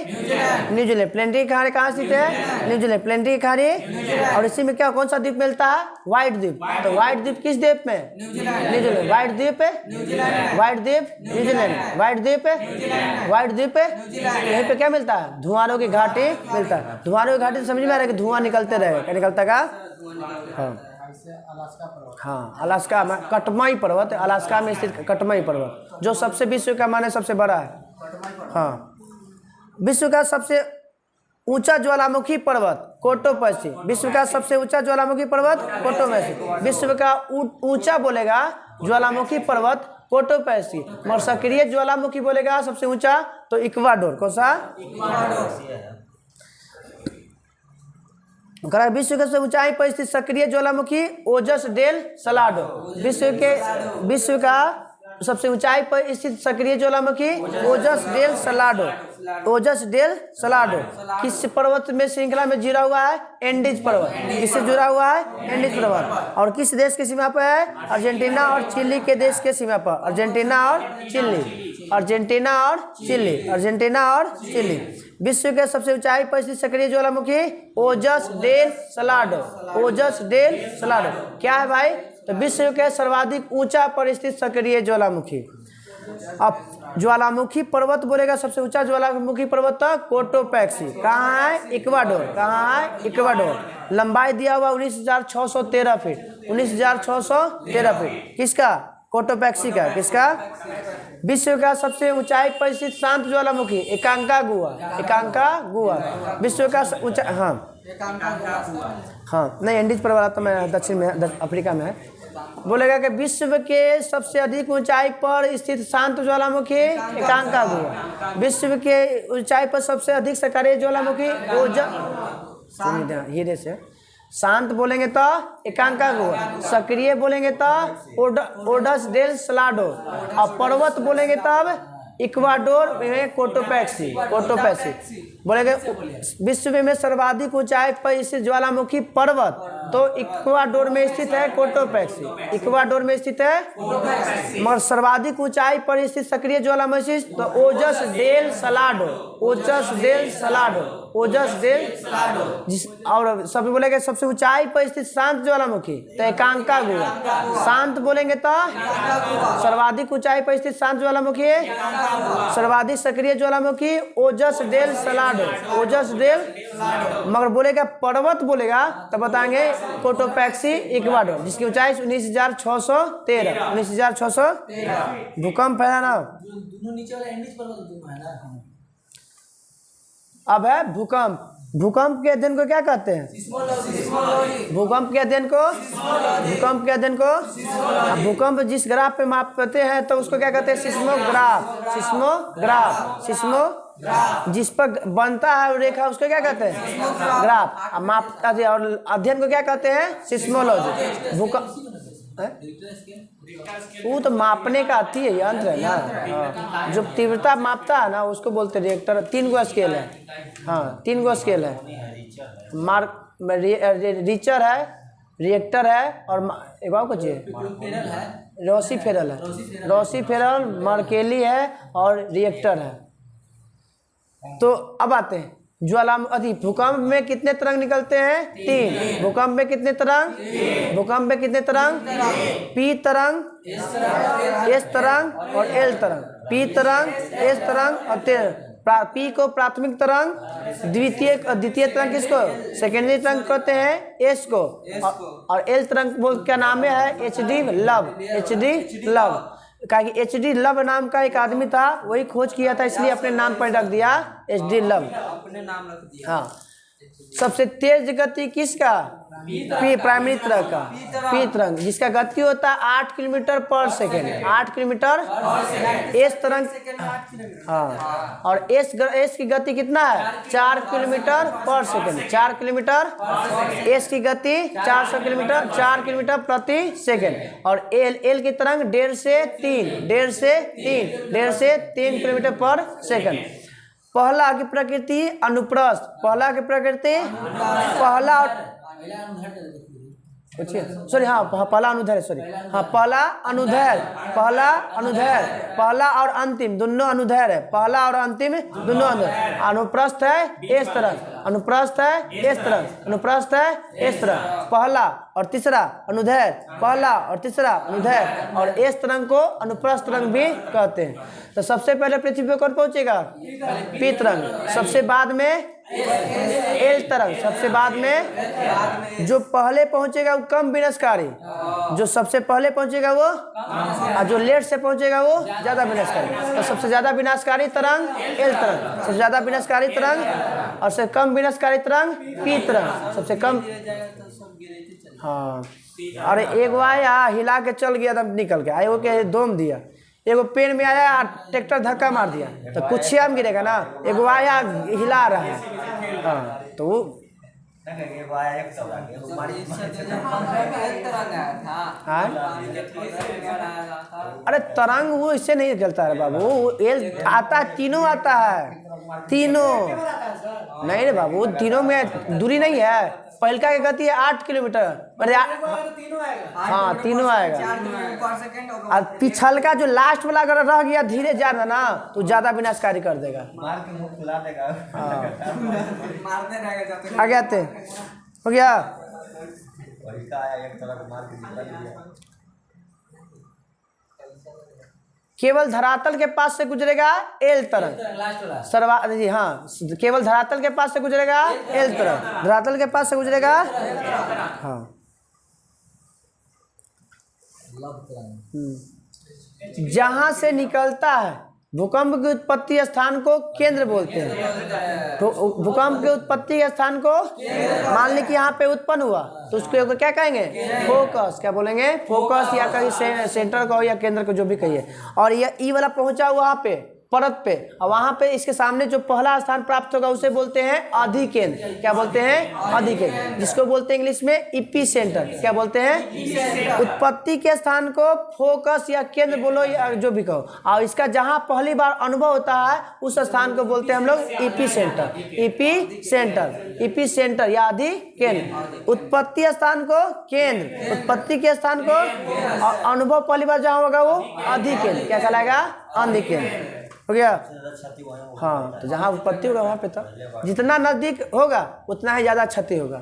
न्यूजीलैंड, प्लेनेटी की खाड़ी कहाँ स्थित है, न्यूजीलैंड, प्लेनेटी की खाड़ी। और इसी में क्या कौन सा द्वीप मिलता है, व्हाइट द्वीप। तो व्हाइट द्वीप किस द्वीप में, न्यूजीलैंड। व्हाइट द्वीप व्हाइट द्वीप न्यूजीलैंड, व्हाइट द्वीप व्हाइट द्वीप यहीं पे क्या मिलता है, धुआरों की घाटी मिलता है। धुआरों की घाटी समझ में आ रहा है कि धुआं निकलते रहे, क्या निकलता का, हाँ अलास्का पर्वत। हाँ अलास्का में कटमई पर्वत, अलास्का में स्थित कटमई पर्वत जो सबसे विश्व का माने सबसे बड़ा है। हाँ विश्व का सबसे ऊंचा ज्वालामुखी पर्वत कोटोपैसी, विश्व का सबसे ऊंचा ज्वालामुखी पर्वत कोटोपैसी। विश्व का ऊंचा बोलेगा ज्वालामुखी पर्वत कोटोपैसी, और सक्रिय ज्वालामुखी बोलेगा सबसे ऊंचा तो इक्वाडोर। कौन सा, विश्व के सबसे ऊंचाई पर स्थित सक्रिय ज्वालामुखी ओजस डेल सलाडो। विश्व का सबसे ऊंचाई पर स्थित सक्रिय ज्वालामुखी ओजस डेल सलाडो, ओजस डेल सलाडो किस पर्वत में श्रृंखला में जुड़ा हुआ है, एंडीज पर्वत। किससे जुड़ा हुआ है, एंडीज पर्वत। और किस देश की सीमा पर है, अर्जेंटीना और चिली के देश के सीमा पर, अर्जेंटीना और चिली, अर्जेंटीना और चिली, अर्जेंटीना और चिली। विश्व के सबसे ऊंचाई पर स्थित सक्रिय ज्वालामुखी ओजस डेल सलाडो, ओजस डेल सलाडो क्या है भाई, तो विश्व के सर्वाधिक ऊंचा पर स्थित सक्रिय ज्वालामुखी। अब ज्वालामुखी पर्वत बोलेगा सबसे ऊंचा ज्वालामुखी पर्वत था कोटोपैक्सी, कहाँ है, इक्वाडोर, कहाँ है, इक्वाडोर। लंबाई दिया हुआ 19,613 फीट, 19,613 फीट किसका, कोटोपैक्सी का, किसका। विश्व का सबसे ऊंचाई पर स्थित शांत ज्वालामुखी एकांकागुआ, एकांकागुआ विश्व का ऊंचा, हाँ नहीं एंडीज पर्वत तो मैं दक्षिण में अफ्रीका में है। बोलेगा कि विश्व के सबसे अधिक ऊंचाई पर स्थित शांत ज्वालामुखी एकांकागुआ, विश्व के ऊंचाई पर सबसे अधिक सक्रिय ज्वालामुखी हीरे से। शांत बोलेंगे तो एकांकागुआ, सक्रिय बोलेंगे तो ओडस डेल सलाडो, और पर्वत बोलेंगे तब इक्वाडोर में कोटोपैक्सी, कोटोपैक्सी बोलेंगे। विश्व में सर्वाधिक ऊंचाई पर स्थित ज्वालामुखी पर्वत तो इक्वाडोर में स्थित है कोटोपैक्सी, इक्वाडोर में स्थित है। मगर सर्वाधिक ऊंचाई पर स्थित सक्रिय ज्वालामुखी तो ओजस डेल सलाडो, ओजस डेल सलाडो, ओजस डेल सलाडो। जिस और सब बोलेंगे सबसे ऊंचाई पर स्थित शांत ज्वालामुखी तो एकांकागुआ, शांत बोलेंगे तो सर्वाधिक ऊंचाई पर स्थित शांत ज्वालामुखी, सर्वाधिक सक्रिय ज्वालामुखी ओजस डेल सलाडो, ओजस डेल। मगर बोलेगा पर्वत बोलेगा तो बताएंगे कोटोपैक्सी इक्वाडोर जिसकी ऊंचाई 19,613, 19,613। भूकंप है ना, दोनों नीचे वाला एंडीज पर्वत दोनों है ना। अब है भूकंप। भूकंप के अध्ययन को क्या कहते हैं, भूकंप के अध्ययन को, भूकंप के अध्ययन को। भूकंप जिस ग्राफ पे मापते हैं तो उसको क्या कहते हैं, सिस्मोग्राफ, सिस्मोग्राफ, सिस्मोग्राफ। जिस पर बनता है रेखा उसको क्या कहते हैं, ग्राफ। मापता और अध्ययन को क्या कहते हैं, सिस्मोलॉजी। भूकंप वो तो मापने का आती है यंत्र है ना, जो तीव्रता मापता है ना उसको बोलते हैं रिएक्टर। 3 गो स्केल है, हाँ 3 गो स्केल है, रीचर है, रिएक्टर है और एक और कुछ है, रोसीफेरल है, रोसीफेरल, मर्केली है और रिएक्टर है। तो अब आते हैं ज्वालामुखी। भूकंप में कितने तरंग निकलते हैं, 3। भूकंप में कितने तरंग, भूकंप में कितने तरंग, पी तरंग, एस तरंग और एल तरंग। पी तरंग, एस तरंग और पी को प्राथमिक तरंग, द्वितीय तरंग किसको, सेकेंडरी तरंग कहते हैं, एस को। और एल तरंग बोल क्या नाम है, HD लव, HD लव। कहा कि HD लव नाम का एक आदमी था, वही खोज किया था इसलिए अपने नाम पर रख दिया HD लव, अपने नाम रख दिया। हाँ। सबसे तेज गति किसका, प्राइमरी तरंग का पी तरंग जिसका गति होता है 8 किलोमीटर पर सेकेंड, 8 किलोमीटर। एस तरंग, हाँ, और एस की गति कितना है 4 किलोमीटर पर सेकेंड, 4 किलोमीटर। एस की गति 400 किलोमीटर, 4 किलोमीटर प्रति सेकेंड। और एल की तरंग 1.5 से 3 किलोमीटर पर सेकेंड। पहला की प्रकृति अनुप्रस्थ, पहला की प्रकृति पहला सॉरी हाँ पहला अनुदैर्घ्य, सॉरी हाँ पहला अनुदैर्घ्य, पहला और अंतिम दोनों अनुदैर्घ्य है, पहला और अंतिम दोनों अनुदैर्घ्य। अनुप्रस्थ है इस तरह, अनुप्रस्थ है इस तरह, अनुप्रस्थ है इस तरह। पहला और तीसरा अनुदैर्घ्य, पहला और तीसरा अनुदैर्घ्य, और इस तरंग को अनुप्रस्थ तरंग भी कहते हैं। तो सबसे पहले पृथ्वी पर कौन पहुंचेगा पी तरंग, सबसे बाद में एल तरंग, सबसे बाद में जो पहले पहुंचेगा वो कम विनाशकारी, जो सबसे पहले पहुंचेगा वो, और जो लेट से पहुंचेगा वो ज्यादा विनाशकारी। तो सबसे ज्यादा विनाशकारी तरंग एल तरंग, सबसे ज्यादा विनाशकारी तरंग, और सबसे कम विनाशकारी तरंग पी तरंग, सबसे कम। हाँ, अरे एक आया हिला के चल गया तब निकल गया, एगो के दोम दिया, एगो पेड़ में आया ट्रैक्टर धक्का मार दिया तो कुछ आम गिरेगा ना, एगो आया हिला रहा है। हाँ तो वो अरे तरंग वो इससे नहीं निकलता है बाबू, वो एल आता है, तीनों आता है, तीनों नहीं रे बाबू, तीनों में दूरी नहीं है। पहलका की गति है 8 किलोमीटर, हाँ तीनों आएगा। और पिछलका जो लास्ट वाला अगर रह गया धीरे जाना ना तो ज्यादा विनाशकारी कर देगा, मार के मुंह फुला देगा। आ गया थे हो गया। वही का आया एक तरह को मार के निकल गया। केवल धरातल के पास से गुजरेगा एल तरंग, सर्वा जी हाँ, केवल धरातल के पास से गुजरेगा एल तरंग, धरातल के पास से गुजरेगा हाँ। जहां से निकलता है भूकंप की उत्पत्ति स्थान को केंद्र बोलते हैं। भूकंप के उत्पत्ति के स्थान को मान ली कि यहाँ पे उत्पन्न हुआ तो उसको क्या कहेंगे फोकस, क्या बोलेंगे फोकस, या कहीं सेंटर को या केंद्र को जो भी कहिए। और यह ई वाला पहुंचा वहाँ पे परत पे, और वहाँ पे इसके सामने जो पहला स्थान प्राप्त होगा उसे बोलते हैं अधिकेंद्र। क्या बोलते हैं अधिकेंद्र, जिसको बोलते हैं इंग्लिश में इपी सेंटर। क्या बोलते हैं उत्पत्ति के स्थान को फोकस या केंद्र बोलो या जो भी कहो, और इसका जहाँ पहली बार अनुभव होता है उस स्थान को बोलते हैं हम लोग EP centre, EP centre, EP centre या अधिकेंद्र। उत्पत्ति स्थान को केंद्र, उत्पत्ति के स्थान को, और अनुभव पहली बार जहाँ होगा वो अधिकेंद्र, क्या कहलाएगा अधिकेंद्र। हो गया हाँ। तो जहाँ उत्पत्ति होगा वहाँ पे तो जितना नजदीक होगा उतना ही ज्यादा क्षति होगा।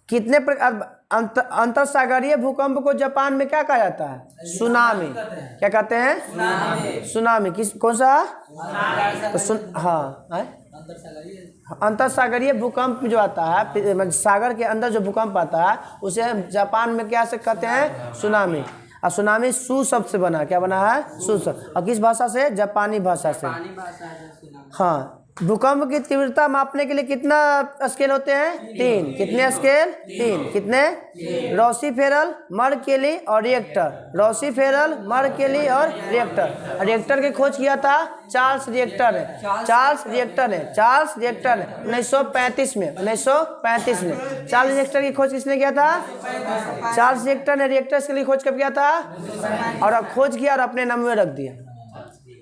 कितने अंतर सागरीय भूकंप को जापान में क्या कहा जाता है सुनामी। क्या कहते हैं सुनामी। किस कौन सा तो हाँ अंतर सागरीय भूकंप जो आता है, सागर के अंदर जो भूकंप आता है उसे जापान में क्या से कहते हैं सुनामी। और सुनामी सु शब्द से बना, क्या बना है सु शब्द, और किस भाषा से जापानी भाषा से। हाँ भूकंप की तीव्रता मापने के लिए कितना स्केल होते हैं 3। कितने स्केल 3। कितने रोसीफेरल, मर्केली और रिएक्टर। रोसीफेरल, मर्केली और रिएक्टर। रिएक्टर की खोज किया था चार्ल्स रिएक्टर ने। चार्ल्स रिएक्टर ने 1935 में 1935 में चार्ल्स रिएक्टर की खोज किसने किया था चार्ल्स रिएक्टर ने। रिएक्टर के लिए खोज कब किया था और खोज किया और अपने नाम में रख दिया।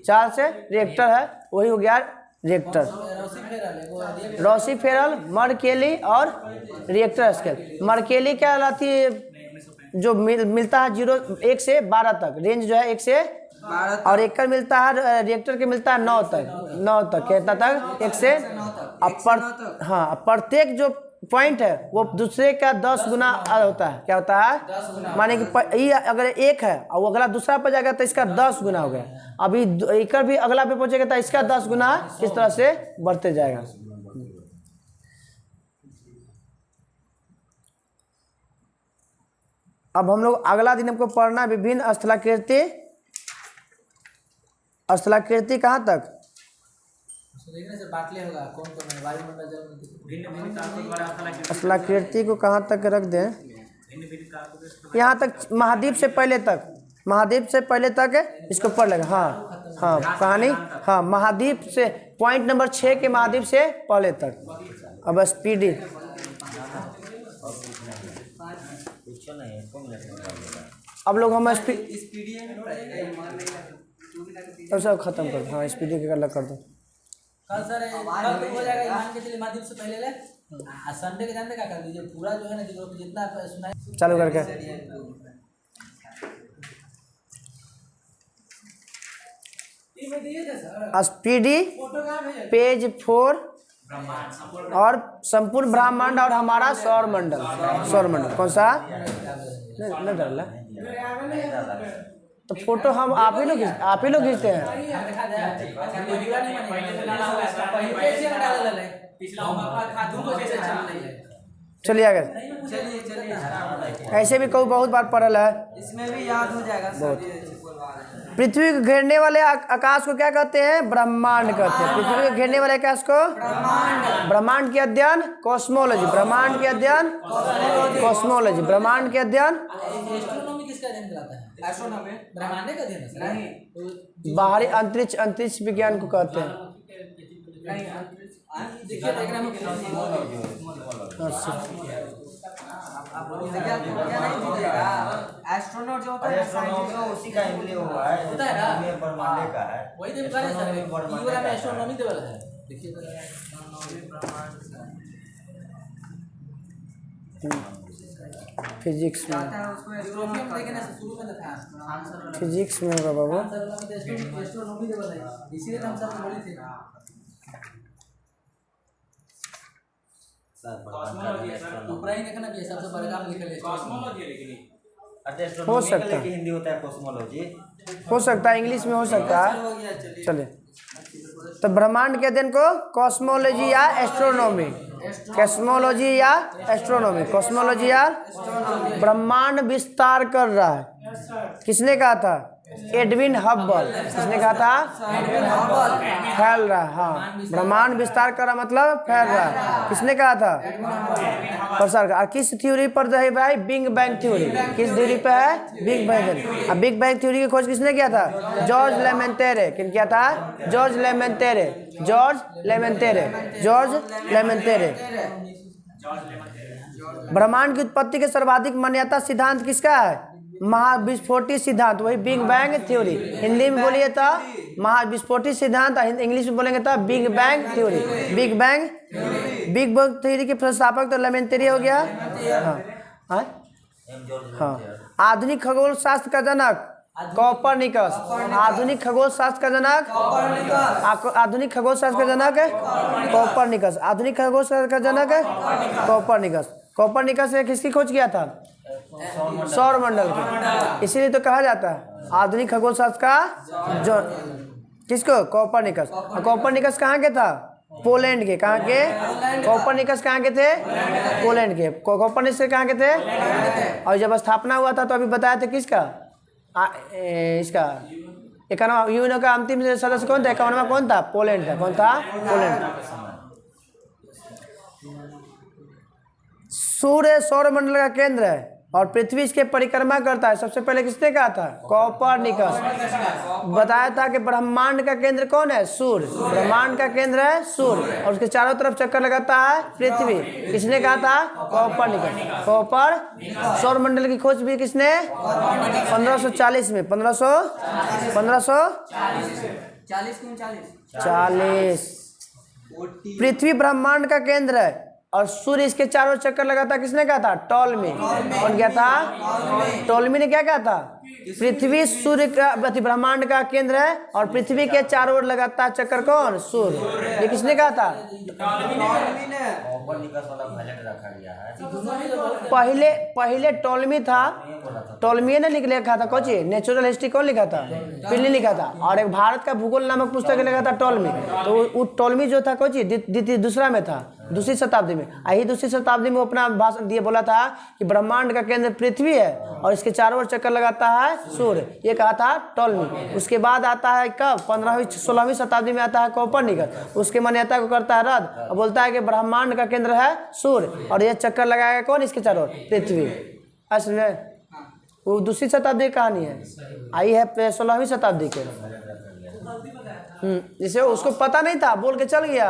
चार्ल्स रिएक्टर है वही हो गया रिएक्टर। रोसीफेरल, मर्केली और रिएक्टर स्केल। मर्केली क्या कहलाती है जो मिलता है 1 से 12 तक, रेंज जो है 1 से, और एक मिलता है रिएक्टर के मिलता है 9 तक कितना तक 1 से। हाँ प्रत्येक जो पॉइंट है वो दूसरे का 10 गुना होता है। क्या होता है माने कि ये अगर 1 है और वो अगला दूसरा पर जाएगा तो इसका 10 गुना हो गया। अभी एक भी अगला पे पहुंचेगा तो इसका 10 गुना इस तरह से बढ़ते जाएगा। अब हम लोग अगला दिन हमको पढ़ना विभिन्न स्थलाकृति स्थलाकृति कहाँ तक? उसको देखने से बाटले होगा कौन कौन है वायुमंडल जलमंडल भिन्न भिन्न कारकों द्वारा स्थलाकृति स्थलाकृति को कहाँ तक रख दें? भिन्न भिन्न कारकों के यहाँ तक, महाद्वीप से पहले तक, महाद्वीप से पहले तक इसको पढ़ लेगा। हाँ हाँ कहानी, हाँ महाद्वीप से पॉइंट नंबर 6 के महाद्वीप से पहले तक। अब स्पीडी कुछ नहीं, कम लगेगा। अब लोग हम स्पीडी अब सब खत्म कर दो। हाँ स्पीडी के अलग कर दो। कल सर कल तो हो जाएगा ईमान के चलिए माध्यम से पहले ले संडे के जानते क्या कर दीजिए पूरा जो है ना जितना सुना चालू करके स्पीडी पेज 4 और संपूर्ण ब्रह्मांड और हमारा सौरमंडल। सौरमंडल कौन सा? नहीं डाला तो फोटो हम आप ही लोग खींचते हैं। चलिए आगे। ऐसे भी कोई बहुत बार पढ़ल है, इसमें भी याद हो जाएगा। पृथ्वी को घेरने वाले आकाश को क्या कहते हैं? ब्रह्मांड कहते हैं। पृथ्वी को घेरने वाले आकाश को ब्रह्मांड के अध्ययन कॉस्मोलॉजी। ब्रह्मांड के अध्ययन कॉस्मोलॉजी। ब्रह्मांड के अध्ययन एस्ट्रोनॉमी किसका अध्ययन कराता है? एस्ट्रोनॉमी ब्रह्मांड का अध्ययन है नहीं, बाहरी अंतरिक्ष विज्ञान को कहते हैं। देखिए देखना में एस्ट्रोनॉट जो होता है उसी का इंग्लिश हुआ है, होता है ना? ये ब्रह्मांड का है। वही तो कह रहे हैं सर ये वाला में एस्ट्रोनॉमी देवल है। देखिए फिजिक्स में, एस्ट्रोनॉमी हम देखें ना शुरू में था आंसर फिजिक्स में होगा बाबू। आंसर वाला में एस्ट्रोनॉमी देवल है, इसीलिए तो हम सब बोले थे ऊपर ही देखना भी सबसे बड़े काम लिखे ले कॉस्मोलॉजी है। लेकिन हो सकता है हिंदी होता है कॉस्मोलॉजी, हो सकता है इंग्लिश में हो सकता है। चलिए तो ब्रह्मांड के अध्ययन को कॉस्मोलॉजी या एस्ट्रोनॉमी, कॉस्मोलॉजी या एस्ट्रोनॉमी, कॉस्मोलॉजी या ब्रह्मांड विस्तार कर रहा है। किसने कहा था? Edwin Hubble. किसने कहा था? फैल रहा है। हाँ ब्रह्मांड विस्तार कर रहा मतलब फैल रहा है। किसने कहा था? प्रसार का। किस थ्योरी पर है भाई? Big bang theory. किस थ्योरी पे है? Big bang theory. अब बिग बैंग थ्योरी की खोज किसने किया था? जॉर्ज लेमेंटेरे। किन किया था? जॉर्ज लेमेंटेरे। जॉर्ज लेमेंटेरे। जॉर्ज लेमेंटेरे। ब्रह्मांड की उत्पत्ति के सर्वाधिक मान्यता सिद्धांत किसका है? महाविस्फोटी सिद्धांत, वही बिग बैंग थ्योरी। हिंदी में बोलिए तो महाविस्फोटी सिद्धांत, इंग्लिश में बोलेंगे तो big bang theory. Big bang theory के संस्थापक तो लेमेंटेरे हो गया। हाँ आधुनिक खगोल शास्त्र का जनक कोपरनिकस। आधुनिक खगोल शास्त्र का जनक आधुनिक खगोल शास्त्र का जनक है कोपरनिकस। आधुनिक खगोल शास्त्र का जनक है कोपरनिकस। कोपरनिकस ने किसकी खोज किया था? सौरमंडल की। इसीलिए तो कहा जाता है आधुनिक खगोल शास्त्र का जो किसको? कोपरनिकस। कोपरनिकस कहाँ के था? पोलैंड के। कहाँ के? कोपरनिकस कहाँ के थे? पोलैंड के। कोपरनिकस कहाँ के थे? और जब स्थापना हुआ था तो अभी बताया था किसका? इसका 51वां यूएनओ का अंतिम सदस्य कौन था? 51वां कौन था? पोलैंड था। कौन था? पोलैंड। सूर्य सौरमंडल का केंद्र है और पृथ्वी इसके परिक्रमा करता है। सबसे पहले किसने कहा था? कोपरनिकस। बताया था कि ब्रह्मांड का केंद्र कौन है? सूर्य। ब्रह्मांड का केंद्र है सूर्य और उसके चारों तरफ चक्कर लगाता है पृथ्वी। किसने कहा था? कोपरनिकस। कोपर सौरमंडल की खोज भी किसने? 1540 में। 1540। पृथ्वी ब्रह्मांड का केंद्र है और सूर्य इसके चारों चक्कर लगाता। किसने कहा था? टॉलमी। कौन क्या था? टॉलमी ने क्या कहा था? पृथ्वी सूर्य का ब्रह्मांड का केंद्र है और पृथ्वी के चारों ओर लगाता चक्कर कौन? सूर्य। ये किसने कहा था? पहले टॉलमी था। टॉलमी ने लिखा था कौन? नेचुरल हिस्ट्री कौन लिखा था? प्लिनी लिखा था। और एक भारत का भूगोल नामक पुस्तक लिखा था टॉलमी। तो वो टॉलमी जो था कौन? दूसरा में था, दूसरी शताब्दी में। यही दूसरी शताब्दी में वो अपना भाषण दिए बोला था कि ब्रह्मांड का केंद्र पृथ्वी है और इसके चारों ओर चक्कर लगाता है सूर्य, ये कहा था टॉलमी। उसके बाद आता है कब 15वीं 16वीं शताब्दी में आता है कोपरनिकस, उसके मान्यता को करता है रद्द और बोलता है कि ब्रह्मांड का केंद्र है सूर्य और ये चक्कर लगाएगा कौन इसके चारों ओर, पृथ्वी। असल में वो दूसरी शताब्दी की कहानी है, आई है 16वीं शताब्दी के। जिसे उसको पता नहीं था, बोल के चल गया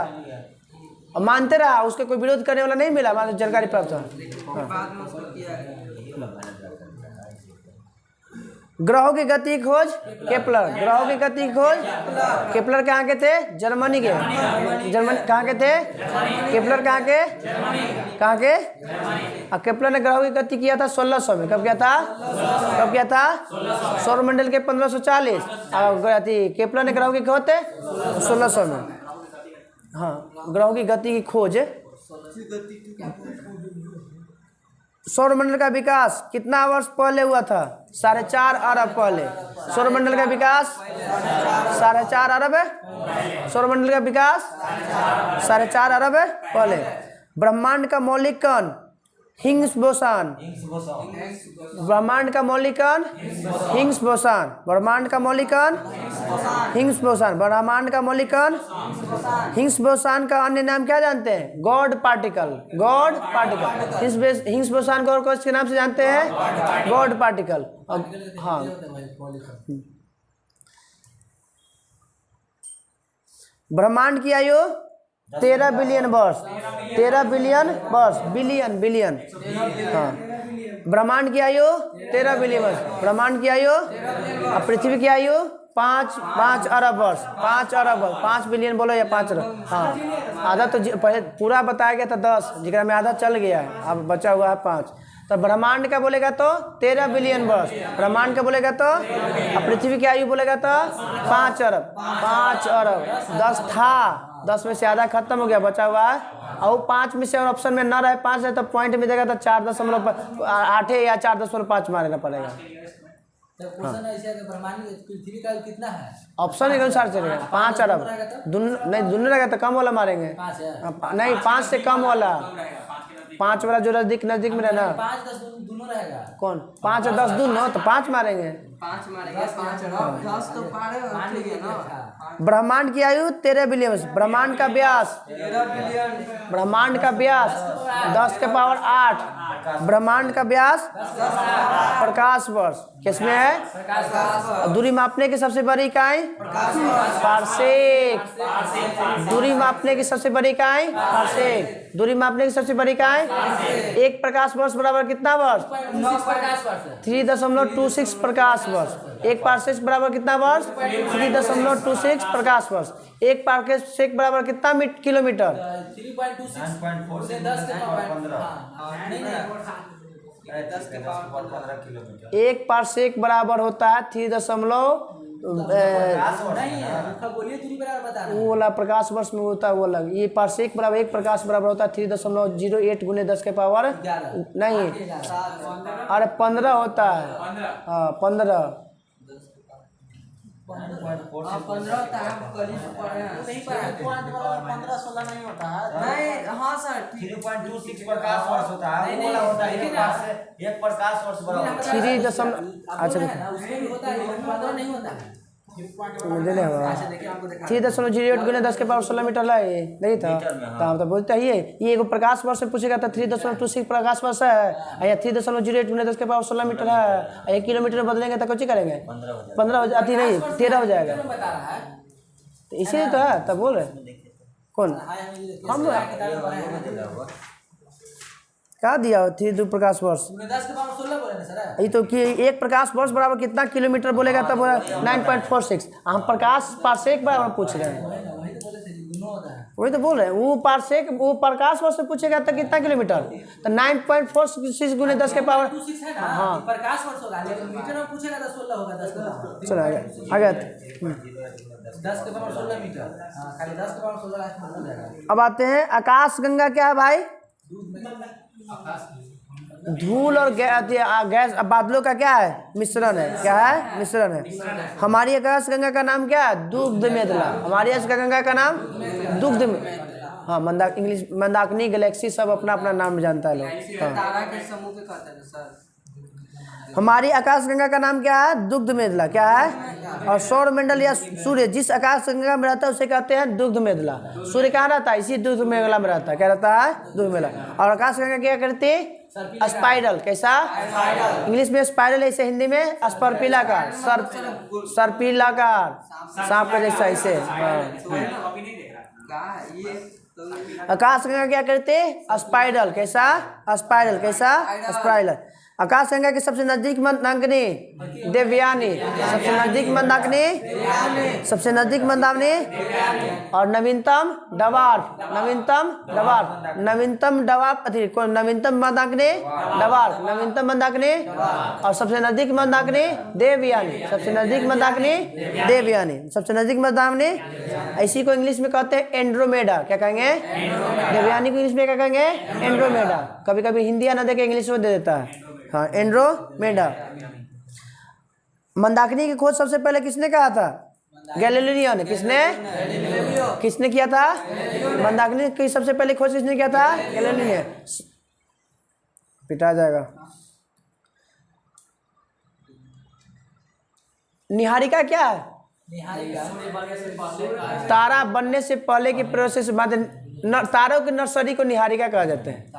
और मानते रहा, उसके कोई विरोध करने वाला नहीं मिला, मान जानकारी प्राप्त हुआ। ग्रहों की गति की खोज केपलर, ग्रहों की गति की खोज केपलर कहाँ के थे, जर्मनी के। जर्मनी कहाँ के थे, केपलर कहाँ के, कहाँ के। और केपलर ने ग्रहों की गति किया था 1600 में। कब किया था, कब किया था, सौरमंडल के 1540। और गति केपलर ने ग्रहों की खोज 1600 में। हाँ, ग्रहों की गति की खोज। सौरमंडल का विकास कितना वर्ष पहले हुआ था, 4.5 अरब पहले। सौरमंडल का विकास 4.5 अरब है, सौरमंडल का विकास 4.5 अरब है पहले। ब्रह्मांड का मौलिक कण हिग्स बोसान, ब्रह्मांड का मौलिक कण हिग्स बोसान, ब्रह्मांड का मौलिक कण हिग्स बोसान, ब्रह्मांड का मौलिक कण हिग्स बोसान का अन्य नाम क्या जानते हैं, God particle, God particle. Higgs boson को और किसके नाम से जानते हैं, गॉड पार्टिकल। हाँ, ब्रह्मांड की आयु 13 बिलियन वर्ष, 13 बिलियन वर्ष, बिलियन बिलियन। हाँ, ब्रह्मांड की आयु 13 बिलियन वर्ष, ब्रह्मांड की आयु। और पृथ्वी की आयु 5 अरब वर्ष, 5 अरब वर्ष, 5 बिलियन बोलो या 5 अरब। हाँ, आधा तो पहले पूरा बताया गया था 10, जिसका में आधा चल गया है, अब बचा हुआ है 5। तो ब्रह्मांड का बोलेगा तो 13 बिलियन वर्ष, ब्रह्मांड का बोलेगा तो। और पृथ्वी की आयु बोलेगा तो 5 अरब, 5 अरब। 10 था, 10 में से आधा खत्म हो गया, बचा हुआ है। और 5 में से और ऑप्शन में न रहे 5 है तो पॉइंट में देगा तो 4.8 या 4.5 मारना पड़ेगा। क्वेश्चन ऐसे है कि ब्रह्मांड में पृथ्वी का कितना है, ऑप्शन के अनुसार चलेगा। 5 अरब नहीं, दोनों रहेगा तो कम वाला मारेंगे। 5 है नहीं, 5 से कम वाला, 5 वाला जो नजदीक में रहना। 5 10 दोनों रहेगा। कौन 5 और 10 दोनों, तो 5 मारेंगे। 5 मारेंगे, 5 अरब 10 तो पार है, ठीक है ना। ब्रह्मांड की आयु 13 बिलियन वर्ष, ब्रह्मांड का व्यास, 13 बिलियन, ब्रह्मांड का व्यास 10 के पावर 8, ब्रह्मांड का व्यास प्रकाश वर्ष। किसमें है, दूरी मापने की सबसे बड़ी इकाई पारसेक, दूरी मापने की सबसे बड़ी इकाई पारसेक, दूरी मापने की सबसे बड़ी इकाई। 1 प्रकाश वर्ष बराबर कितना वर्ष, 3.26 प्रकाश वर्ष। 1 पारसेक बराबर कितना वर्ष, 3.26 प्रकाश वर्ष। 1 पारसेक बराबर कितना किलोमीटर, 3.26 से 10 के पावर 15 किलोमीटर। 1 पारसेक बराबर होता है 3 नहीं है, बोलिए दूरी बराबर बता रहे वो वाला प्रकाश वर्ष में होता है वो अलग। ये पारसेक बराबर 1 प्रकाश बराबर होता है 3.08 गुने 10 के पावर नहीं, अरे 15 होता है। हाँ 15 15 होता है, हम कल ही पढ़े हैं। नहीं पढ़ा 15 16 नहीं होता है। नहीं, हाँ सर, 3.26 प्रकाश वर्ष होता है, वो वाला होता है 1 प्रकाश वर्ष बराबर। 3 अच्छा उसमें भी होता है, 15 नहीं होता है। मुझे नहीं हुआ। अच्छा देखिए आपको दिखा 3.08 गुने 10 के पावर 16 मीटर है, ये नहीं था तो हम तो बोलते ही ये एगो प्रकाश वर्ष से पूछेगा तो 3.26 प्रकाश वर्ष है, या 3.08 गुने 10 के पावर 16 मीटर है। 1 किलोमीटर में बदलेंगे तो कुछ करेंगे 15 हो जाती, नहीं 13 हो जाएगा। बता रहा है तो इसीलिए तो है, तब बोल रहे कौन हम क्या दिया 3 प्रकाश वर्ष। 10 के पावर 16 बोले ना सर। ये तो कि 1 प्रकाश वर्ष बराबर कितना किलोमीटर बोलेगा तब 9.46। हम प्रकाश पारसेक बराबर पूछ रहे हैं, वही तो बोले थे दोनों होता है। वही तो बोल रहे हैं। वो पारसेक वो प्रकाश वर्ष से पूछेगा तो कितना किलोमीटर, तो 9.46 गुने 10 के पावर। 26 है ना। हाँ प्रकाश वर्ष होगा, लेकिन मीटर में पूछेगा तो 16 होगा। 10 के पावर चलो आगे 10 के पावर 16 मीटर। हाँ खाली 10 के पावर 16 लास्ट में हो जाएगा। अब आते हैं आकाश गंगा क्या है भाई, धूल और गैस बादलों का क्या है मिश्रण है, क्या है मिश्रण है। हमारी आकाश गंगा का नाम क्या है, दुग्ध मेदला। हमारी आकाश गंगा का नाम दुग्ध हाँ इंग्लिश मंदाकिनी गैलेक्सी सब अपना अपना नाम जानता है लोग। हाँ तारा के समूह के कहते हैं सर। हमारी आकाशगंगा का नाम क्या है? दुग्ध मेदला। क्या है? और सौर मंडल या सूर्य जिस आकाशगंगा में रहता है उसे कहते हैं दुग्ध मेदला। सूर्य कहाँ रहता है? इसी दुग्ध मेदला में रहता है। क्या रहता है? दुग्ध मेदला। और आकाशगंगा क्या करती है? स्पाइरल। कैसा? इंग्लिश में स्पाइरल है, इसे हिंदी में स्पर्पिलाकार, सर्पिलाकार, सांप का जैसा इसे। आकाशगंगा क्या करते? स्पाइरल। कैसा? स्पाइरल। कैसा? स्पाइरल। आकाशगंगा के सबसे नजदीक मंदाकिनी देवयानी, सबसे नजदीक मंदाकिनी, सबसे नजदीक मंदाकिनी और नवीनतम डवार्फ, नवीनतम डवार्फ, नवीनतम डवार्फ नवीनतम मंदाकिनी डवार्फ, नवीनतम मंदाकिनी और सबसे नजदीक मंदाकिनी देवयानी, सबसे नजदीक मंदाकिनी देवयानी, सबसे नजदीक मंदाकिनी। इसी को इंग्लिश में कहते हैं एंड्रोमेडा। क्या कहेंगे? देवयानी को इंग्लिश में क्या कहेंगे? एंड्रोमेडा। कभी कभी हिंदी ना दे के इंग्लिश में दे देता है। हाँ, एंड्रोमेडा। मंदाकिनी की खोज सबसे पहले किसने कहा था? गैलीलियो ने। किसने किया था? मंदाकिनी की सबसे पहले खोज किसने किया था? गैलीलियो ने। पिटा जाएगा। निहारिका क्या है? तारा बनने से पहले की प्रोसेस तारों की नर्सरी को निहारिका कहा जाता है।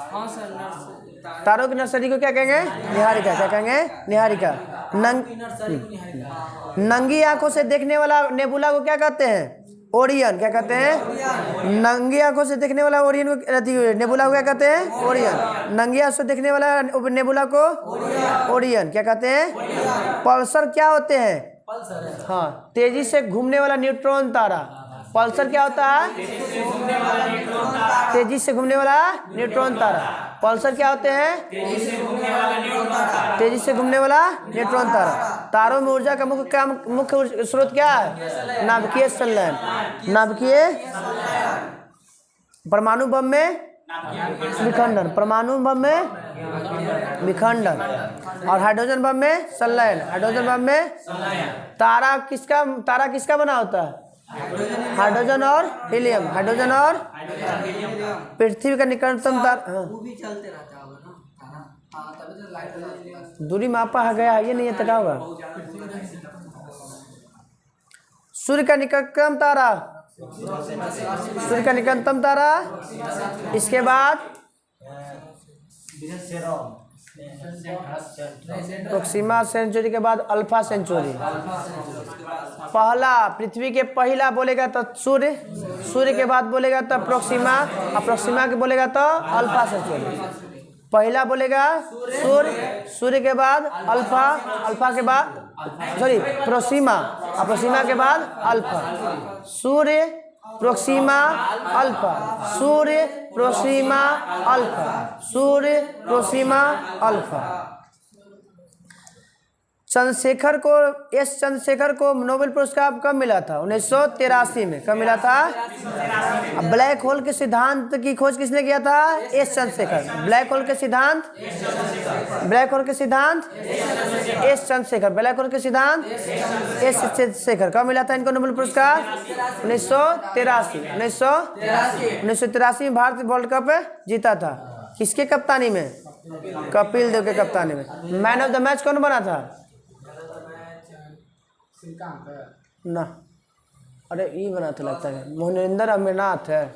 तारों की नर्सरी को क्या कहेंगे? निहारिका। क्या कहेंगे? निहारिका। नंगी आंखों से देखने वाला नेबुला को क्या कहते हैं? ओरियन। क्या कहते हैं? नंगी आंखों से देखने वाला ओरियन को नेबुला को क्या कहते हैं? ओरियन। नंगी आंखों से देखने वाला नेबुला को ओरियन क्या कहते हैं? पल्सर क्या होते हैं? हाँ, तेजी से घूमने वाला न्यूट्रॉन तारा। पल्सर क्या होता है? तेजी से घूमने वाला न्यूट्रॉन तारा। पल्सर क्या होते हैं? तेजी से घूमने वाला न्यूट्रॉन तारा। तारों में ऊर्जा का मुख्य स्रोत क्या है? नाभिकीय संलयन। नाभिकीय परमाणु बम में विखंडन, परमाणु बम में विखंडन और हाइड्रोजन बम में संलयन। हाइड्रोजन बम में तारा किसका बना होता है? हाइड्रोजन और हीलियम। हाइड्रोजन और पृथ्वी का निकटतम तारा। वो भी चलते रहता होगा ना तारा। तभी तो लाइट दूरी मापा गया ये नहीं है तो क्या होगा? सूर्य का निकटतम तारा, सूर्य का निकटतम तारा। इसके बाद प्रोक्सिमा सेंचुरी के बाद अल्फा सेंचुरी। पहला पृथ्वी के पहला बोलेगा तो सूर्य, सूर्य के बाद बोलेगा तो प्रोक्सिमा, और प्रोक्सिमा के बोलेगा तो अल्फा सेंचुरी। पहला बोलेगा सूर्य, सूर्य के बाद अल्फा, अल्फा के बाद प्रोक्सिमा, और प्रोक्सिमा के बाद अल्फा। सूर्य, प्रोक्सिमा, अल्फा, सूर्य, प्रोक्सिमा, अल्फा, सूर्य, प्रोक्सिमा, अल्फा। चंद्रशेखर को नोबेल पुरस्कार कब मिला था? 1983 में। कब मिला था? ब्लैक होल के सिद्धांत की खोज किसने किया था? एस चंद्रशेखर। ब्लैक होल के सिद्धांत, ब्लैक होल के सिद्धांत एस चंद्रशेखर। ब्लैक होल के सिद्धांत एस चंद्रशेखर। कब मिला था इनको नोबेल पुरस्कार? 1983। 1983 में भारत वर्ल्ड कप जीता था। किसके कप्तानी में? कपिल देव के कप्तानी में। मैन ऑफ द मैच कौन बना था? ना, अरे ये बना था लगता है मोहिंदर अमरनाथ है।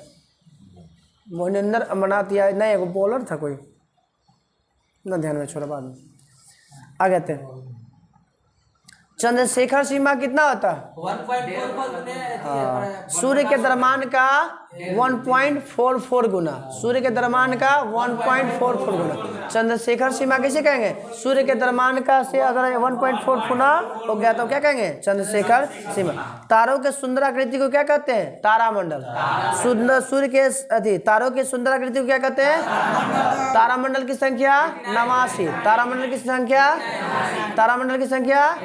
मोहिंदर अमरनाथ या नहीं, वो बॉलर था कोई ना, ध्यान में छोड़ा बाद में। आ गए थे। चंद्रशेखर सीमा कितना होता है? 1.44 सूर्य के द्रव्यमान का 1.44 गुना। सूर्य के द्रव्यमान का 1.44 गुना। चंद्रशेखर सीमा कैसे कहेंगे? सूर्य के द्रव्यमान का से अगर 1.4 गुना हो गया तो क्या कहेंगे? चंद्रशेखर सीमा। तारों के सुंदर आकृति को क्या कहते हैं? तारामंडल। सूर्य के तारों के सुंदर आकृति को क्या कहते हैं? तारामंडल की संख्या 89। तारामंडल की संख्या, तारामंडल की संख्या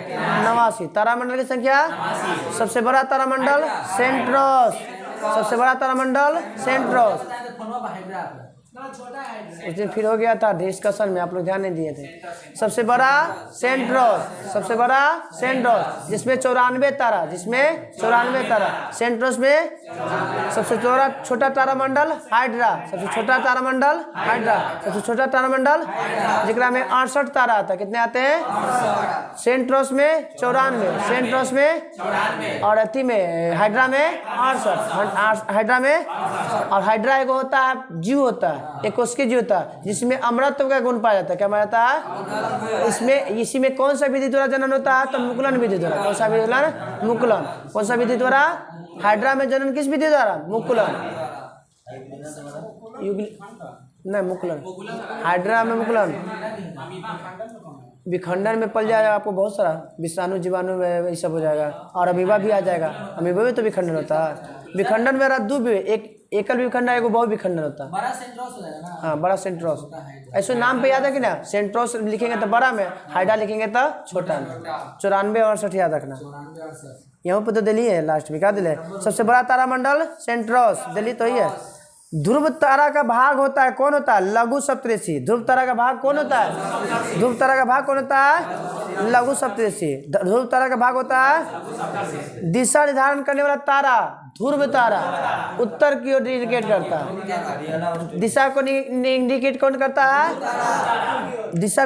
89। तारामंडल की संख्या, सबसे बड़ा तारामंडल सेंट्रोस। सबसे बड़ा तारामंडल सेंट्रोस। उस दिन फिर हो गया था डिस्कशन में, आप लोग ध्यान नहीं दिए थे। सबसे बड़ा सेंट्रोस, सबसे बड़ा सेंट्रोस जिसमें 94 तारा, जिसमें 94 तारा। सेंट्रोस में सबसे छोटा तारामंडल हाइड्रा, सबसे छोटा तारामंडल हाइड्रा, सबसे छोटा तारामंडल जिकरा में 68 तारा आता है। कितने आते हैं? सेंट्रोस में 94, सेंट्रोस में और अथी में हाइड्रा में 68, हाइड्रा में। और हाइड्रा एक होता है जीव होता है, एक उसके जीव होता है जिसमें अमृतत्व का गुण पाया जाता है। क्या पाया जाता है? इसमें इसी में कौन सा विधि द्वारा जनन होता है? तो मुकुलन विधि द्वारा। कौन सा विधि द्वारा? मुकुलन। कौन सा विधि द्वारा? हाइड्रा में जनन किस विधि द्वारा? मुकुलन। नहीं, मुकुलन। हाइड्रा में मुकुलन। विखंडन में पल जाएगा आपको बहुत सारा, विषाणु जीवाणु में ये सब हो जाएगा। और अमीबा भी आ जाएगा, अमीबा में तो विखंडन होता है। विखंडन में रद्दू भी, एक एकल विखंडन है, बहुत विखंडन होता है। बड़ा सेंट्रोस हो जाएगा ना। हाँ, बड़ा सेंट्रोस। ऐसे नाम पे याद है कि ना? सेंट्रोस लिखेंगे तो बड़ा में, हाइड्रा लिखेंगे तो छोटा में। 94 और 68 याद रखना। यहाँ पे तो दिल्ली है लास्ट में, क्या दिले? सबसे बड़ा तारामंडल सेंट्रोस, दिल्ली तो ही है। ध्रुव तारा का भाग होता है, कौन होता है? लघु सप्तऋषि। ध्रुव तारा का भाग कौन होता है? ध्रुव तारा का भाग कौन होता है? लघु सप्तऋषि। ध्रुव तारा का भाग होता है दिशा निर्धारण करने वाला तारा, ध्रुव तारा। उत्तर की ओर इंडिकेट करता है। दिशा को इंडिकेट कौन करता है? दिशा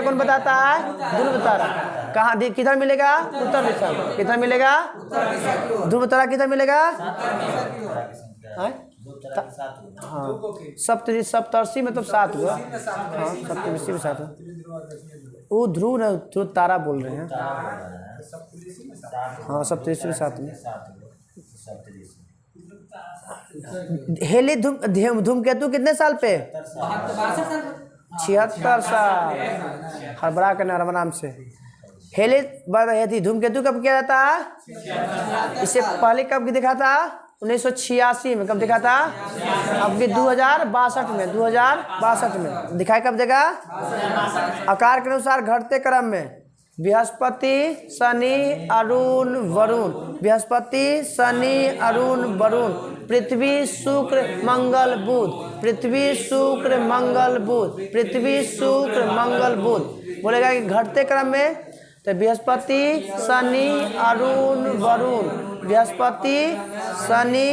कौन बताता है? ध्रुव तारा। कहाँ किधर मिलेगा? उत्तर दिशा में। किधर मिलेगा? ध्रुव तारा किधर मिलेगा? हाँ, सप्तऋषि मतलब 7 हुआ। हाँ, सप्तऋषि में 7 हुआ। वो ध्रुव न, ध्रुव तारा बोल रहे हैं। हाँ, सप्तऋषि में 7 में। हेली धूमकेतु कितने साल पे? 76 साल। हड़बड़ा के आराम से। हेली धूमकेतु कब किया जाता है? इससे पहले कब दिखा था? 1986 में। कब दिखा था? अब भी 2062 में, 2062 में दिखाई। कब देगा? आकार के अनुसार घटते क्रम में बृहस्पति, शनि, अरुण, वरुण। बृहस्पति, शनि, अरुण, वरुण। पृथ्वी, शुक्र, मंगल, बुध। पृथ्वी, शुक्र, मंगल, बुध। पृथ्वी, शुक्र, मंगल, बुध। बोलेगा कि घटते क्रम में तो बृहस्पति, शनि, अरुण, वरुण। बृहस्पति, शनि,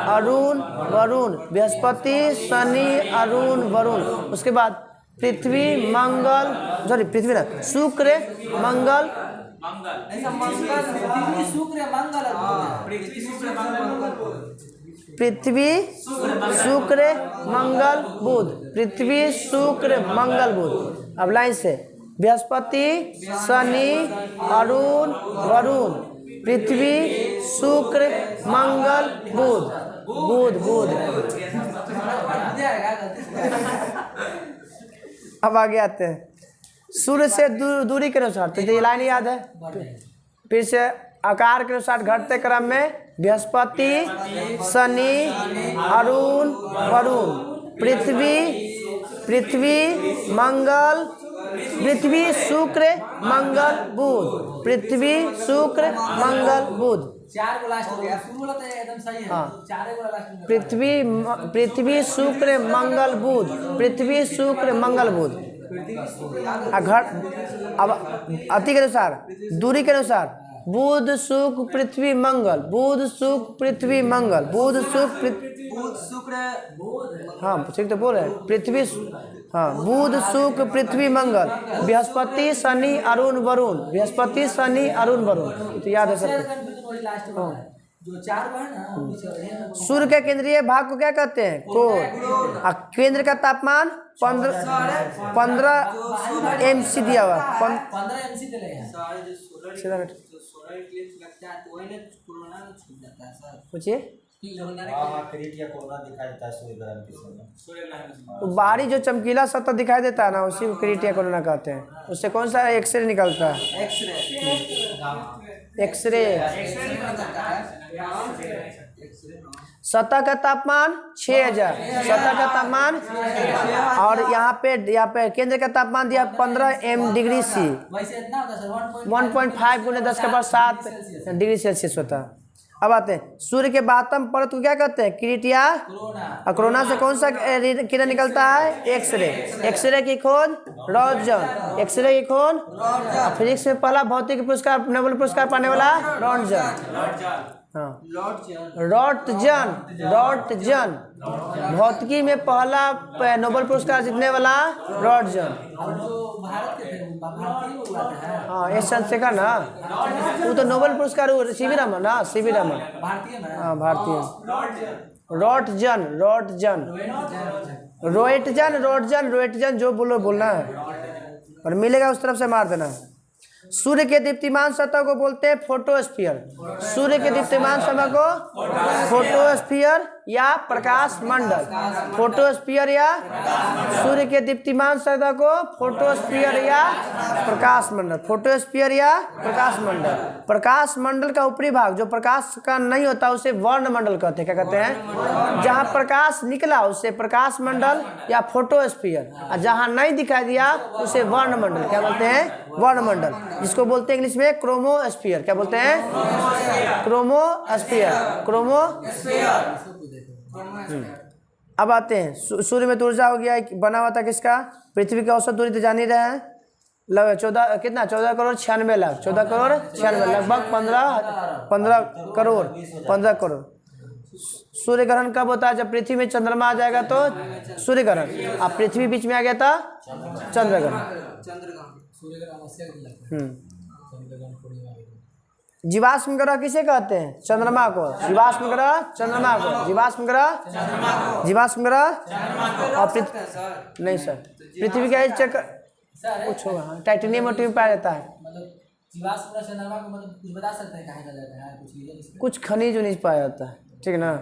अरुण, वरुण। बृहस्पति, शनि, अरुण, वरुण। उसके बाद पृथ्वी, मंगल, सॉरी पृथ्वी ना, शुक्र, मंगल, पृथ्वी, शुक्र, मंगल, बुध। पृथ्वी, शुक्र, मंगल, बुध। अब लाइन से बृहस्पति, शनि, अरुण, वरुण। पृथ्वी, शुक्र, मंगल, बुध। बुध बुध। अब आगे आते हैं सूर्य से दूरी के अनुसार। तो ये लाइन याद है। फिर से आकार के अनुसार घटते क्रम में बृहस्पति, शनि, अरुण, वरुण। पृथ्वी, मंगल, पृथ्वी, शुक्र, मंगल, बुध। पृथ्वी, शुक्र, मंगल, बुध। 4 को लास्ट हो गया। शुरू वाला तो एकदम सही है। हाँ। 4 को लास्ट में। पृथ्वी, शुक्र, मंगल, बुध। पृथ्वी, शुक्र, मंगल, बुध। अब अति के अनुसार, दूरी के अनुसार बुध, शुक्र, पृथ्वी, मंगल। बुध, शुक्र, पृथ्वी, मंगल। बुध, शुक्र, हाँ ठीक तो बोल रहे हैं। पृथ्वी, हाँ, बुध, शुक्र, पृथ्वी, मंगल। बृहस्पति, शनि, अरुण, वरुण। बृहस्पति, शनि, अरुण, वरुण। तो याद है सबको। जो 4 को है ना, सूर्य के केंद्रीय भाग को क्या कहते हैं? कोर। केंद्र का तापमान 15 MC दिया हुआ। 15 MC दे रहे हैं। पूछिए। बाहरी जो चमकीला सतह दिखाई देता है ना, उसी को क्रीट या कोरोना कहते हैं। उससे कौन सा एक्सरे निकलता है? एक्सरे। सतह का तापमान 6000। सतह का तापमान, और यहाँ पे केंद्र का तापमान दिया 15 डिग्री सी। वैसे इतना होता है सर 1.5 × 10⁻7 डिग्री सेल्सियस होता है। अब आते हैं सूर्य के बातम परत को क्या कहते हैं, किरीट या कोरोना। कोरोना से कौन सा किरण निकलता है, एक्सरे। एक्सरे की खोज रॉन्टजन, एक्सरे की खोज फिजिक्स में पहला भौतिक पुरस्कार नोबेल पुरस्कार पाने वाला रॉन्टजन। हाँ रॉन्टजन भौतिकी में पहला नोबेल पुरस्कार जीतने वाला रॉन्टजन। और जो भारत के थे वो भारतीय लोग आते हैं। हाँ एस चंद्रशेखर ना, वो तो नोबेल पुरस्कार सीवी रमन ना, सीवी रमन। भारतीय में हाँ भारतीय। रॉन्टजन रोएटजन जो बोलना है और मिलेगा उस तरफ से मार देना है। सूर्य के दीप्तिमान सतह को बोलते हैं फोटोस्फीयर। सूर्य के दीप्तिमान सतह को फोटोस्फीयर या प्रकाश मंडल। फोटोस्फीयर या सूर्य के दीप्तिमान सतह को फोटोस्फीयर या प्रकाश मंडल। फोटोस्फीयर या प्रकाश मंडल। प्रकाश मंडल का ऊपरी भाग जो प्रकाश का नहीं होता उसे वर्ण मंडल कहते हैं। क्या कहते हैं, जहाँ प्रकाश निकला उसे प्रकाश मंडल या फोटोस्फीयर, और जहाँ नहीं दिखाई दिया उसे वर्ण मंडल। क्या बोलते हैं, वर्ण मंडल, जिसको बोलते हैं इंग्लिश में क्रोमोस्फीयर। क्या बोलते हैं, क्रोमोस्फीयर। अब आते हैं सूर्य में तो ऊर्जा हो गया, बना हुआ था किसका, पृथ्वी की औसत दूरी तो जान ही रहे हैं, 14 कितना 14 करोड़ 96 लाख, 14 करोड़ 96 लगभग 15 करोड़। सूर्य ग्रहण कब होता है, जब पृथ्वी में चंद्रमा आ जाएगा तो सूर्य ग्रहण। अब पृथ्वी बीच में आ गया था चंद्र ग्रहण। जीवाश्म ग्रह किसे कहते हैं, चंद्रमा को। जीवाश्म ग्रह चंद्रमा को, जीवाश्म ग्रह और नहीं सर, पृथ्वी का चक्कर कुछ होगा, टाइटेनियम और पाया जाता है। मतलब जीवाश्म चंद्रमा को मतलब कुछ बता सकते हैं कहाँ जाता है, कुछ रीजन इसमें? कुछ खनिज उनिज पाया जाता है, ठीक है ना।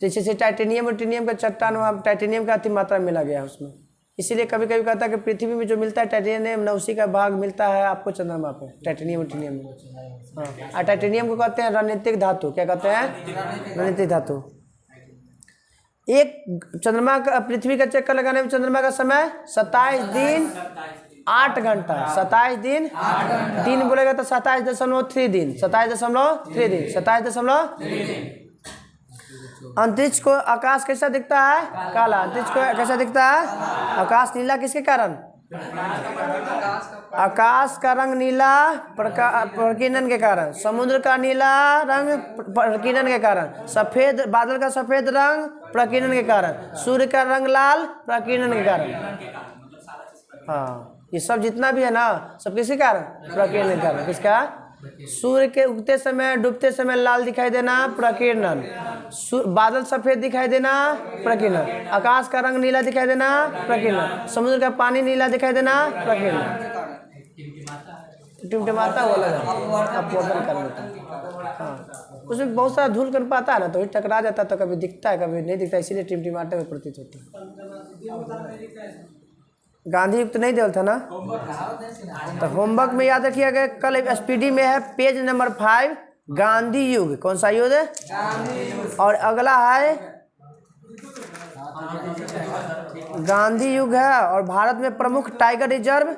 जैसे टाइटेनियम और का चट्टान वहाँ टाइटेनियम का अति मात्रा मिला गया है उसमें, इसीलिए कभी कभी कहता है कि पृथ्वी में जो मिलता है टाइटेनियम न उसी का भाग मिलता है आपको चंद्रमा पे, टाइटेनियम में। हाँ और टाइटेनियम को कहते हैं रणनीतिक धातु। क्या कहते हैं, रणनीतिक धातु। एक चंद्रमा का पृथ्वी का चक्कर लगाने में चंद्रमा का समय 27 दिन 8 घंटा। 27 दिन दिन बोलेगा तो 27.3 दिन, 27.3 दिन, 27.3। अंतरिक्ष को आकाश कैसा दिखता है, काला। अंतरिक्ष को कैसा दिखता है, आकाश नीला किसके कारण, आकाश का रंग नीला प्रकीर्णन के कारण। समुद्र का नीला रंग प्रकीर्णन के कारण। सफेद बादल का सफेद रंग प्रकीर्णन के कारण। सूर्य का रंग लाल प्रकीर्णन के कारण। हाँ ये सब जितना भी है ना सब किसके कारण, प्रकीर्णन के कारण। किसका, सूर्य के उगते समय डूबते समय लाल दिखाई देना प्रकीर्णन। बादल सफेद दिखाई देना प्रकीर्णन। आकाश का रंग नीला दिखाई देना प्रकीर्णन। समुद्र का पानी नीला दिखाई देना प्रकीर्णन। टिमटिमाता वो अपवर्तन कर देता। हाँ उसमें बहुत सारा धूल कर पाता है ना, तो वही टकरा जाता है, तो कभी दिखता है कभी नहीं दिखता, इसीलिए टिमटिमाते में प्रतीत होता है। गांधी युग तो नहीं दिया था ना, तो होमवर्क में याद रखिएगा। कल SPD में है पेज नंबर 5 गांधी युग। कौन सा युग है, और अगला है गांधी युग है, और भारत में प्रमुख टाइगर रिजर्व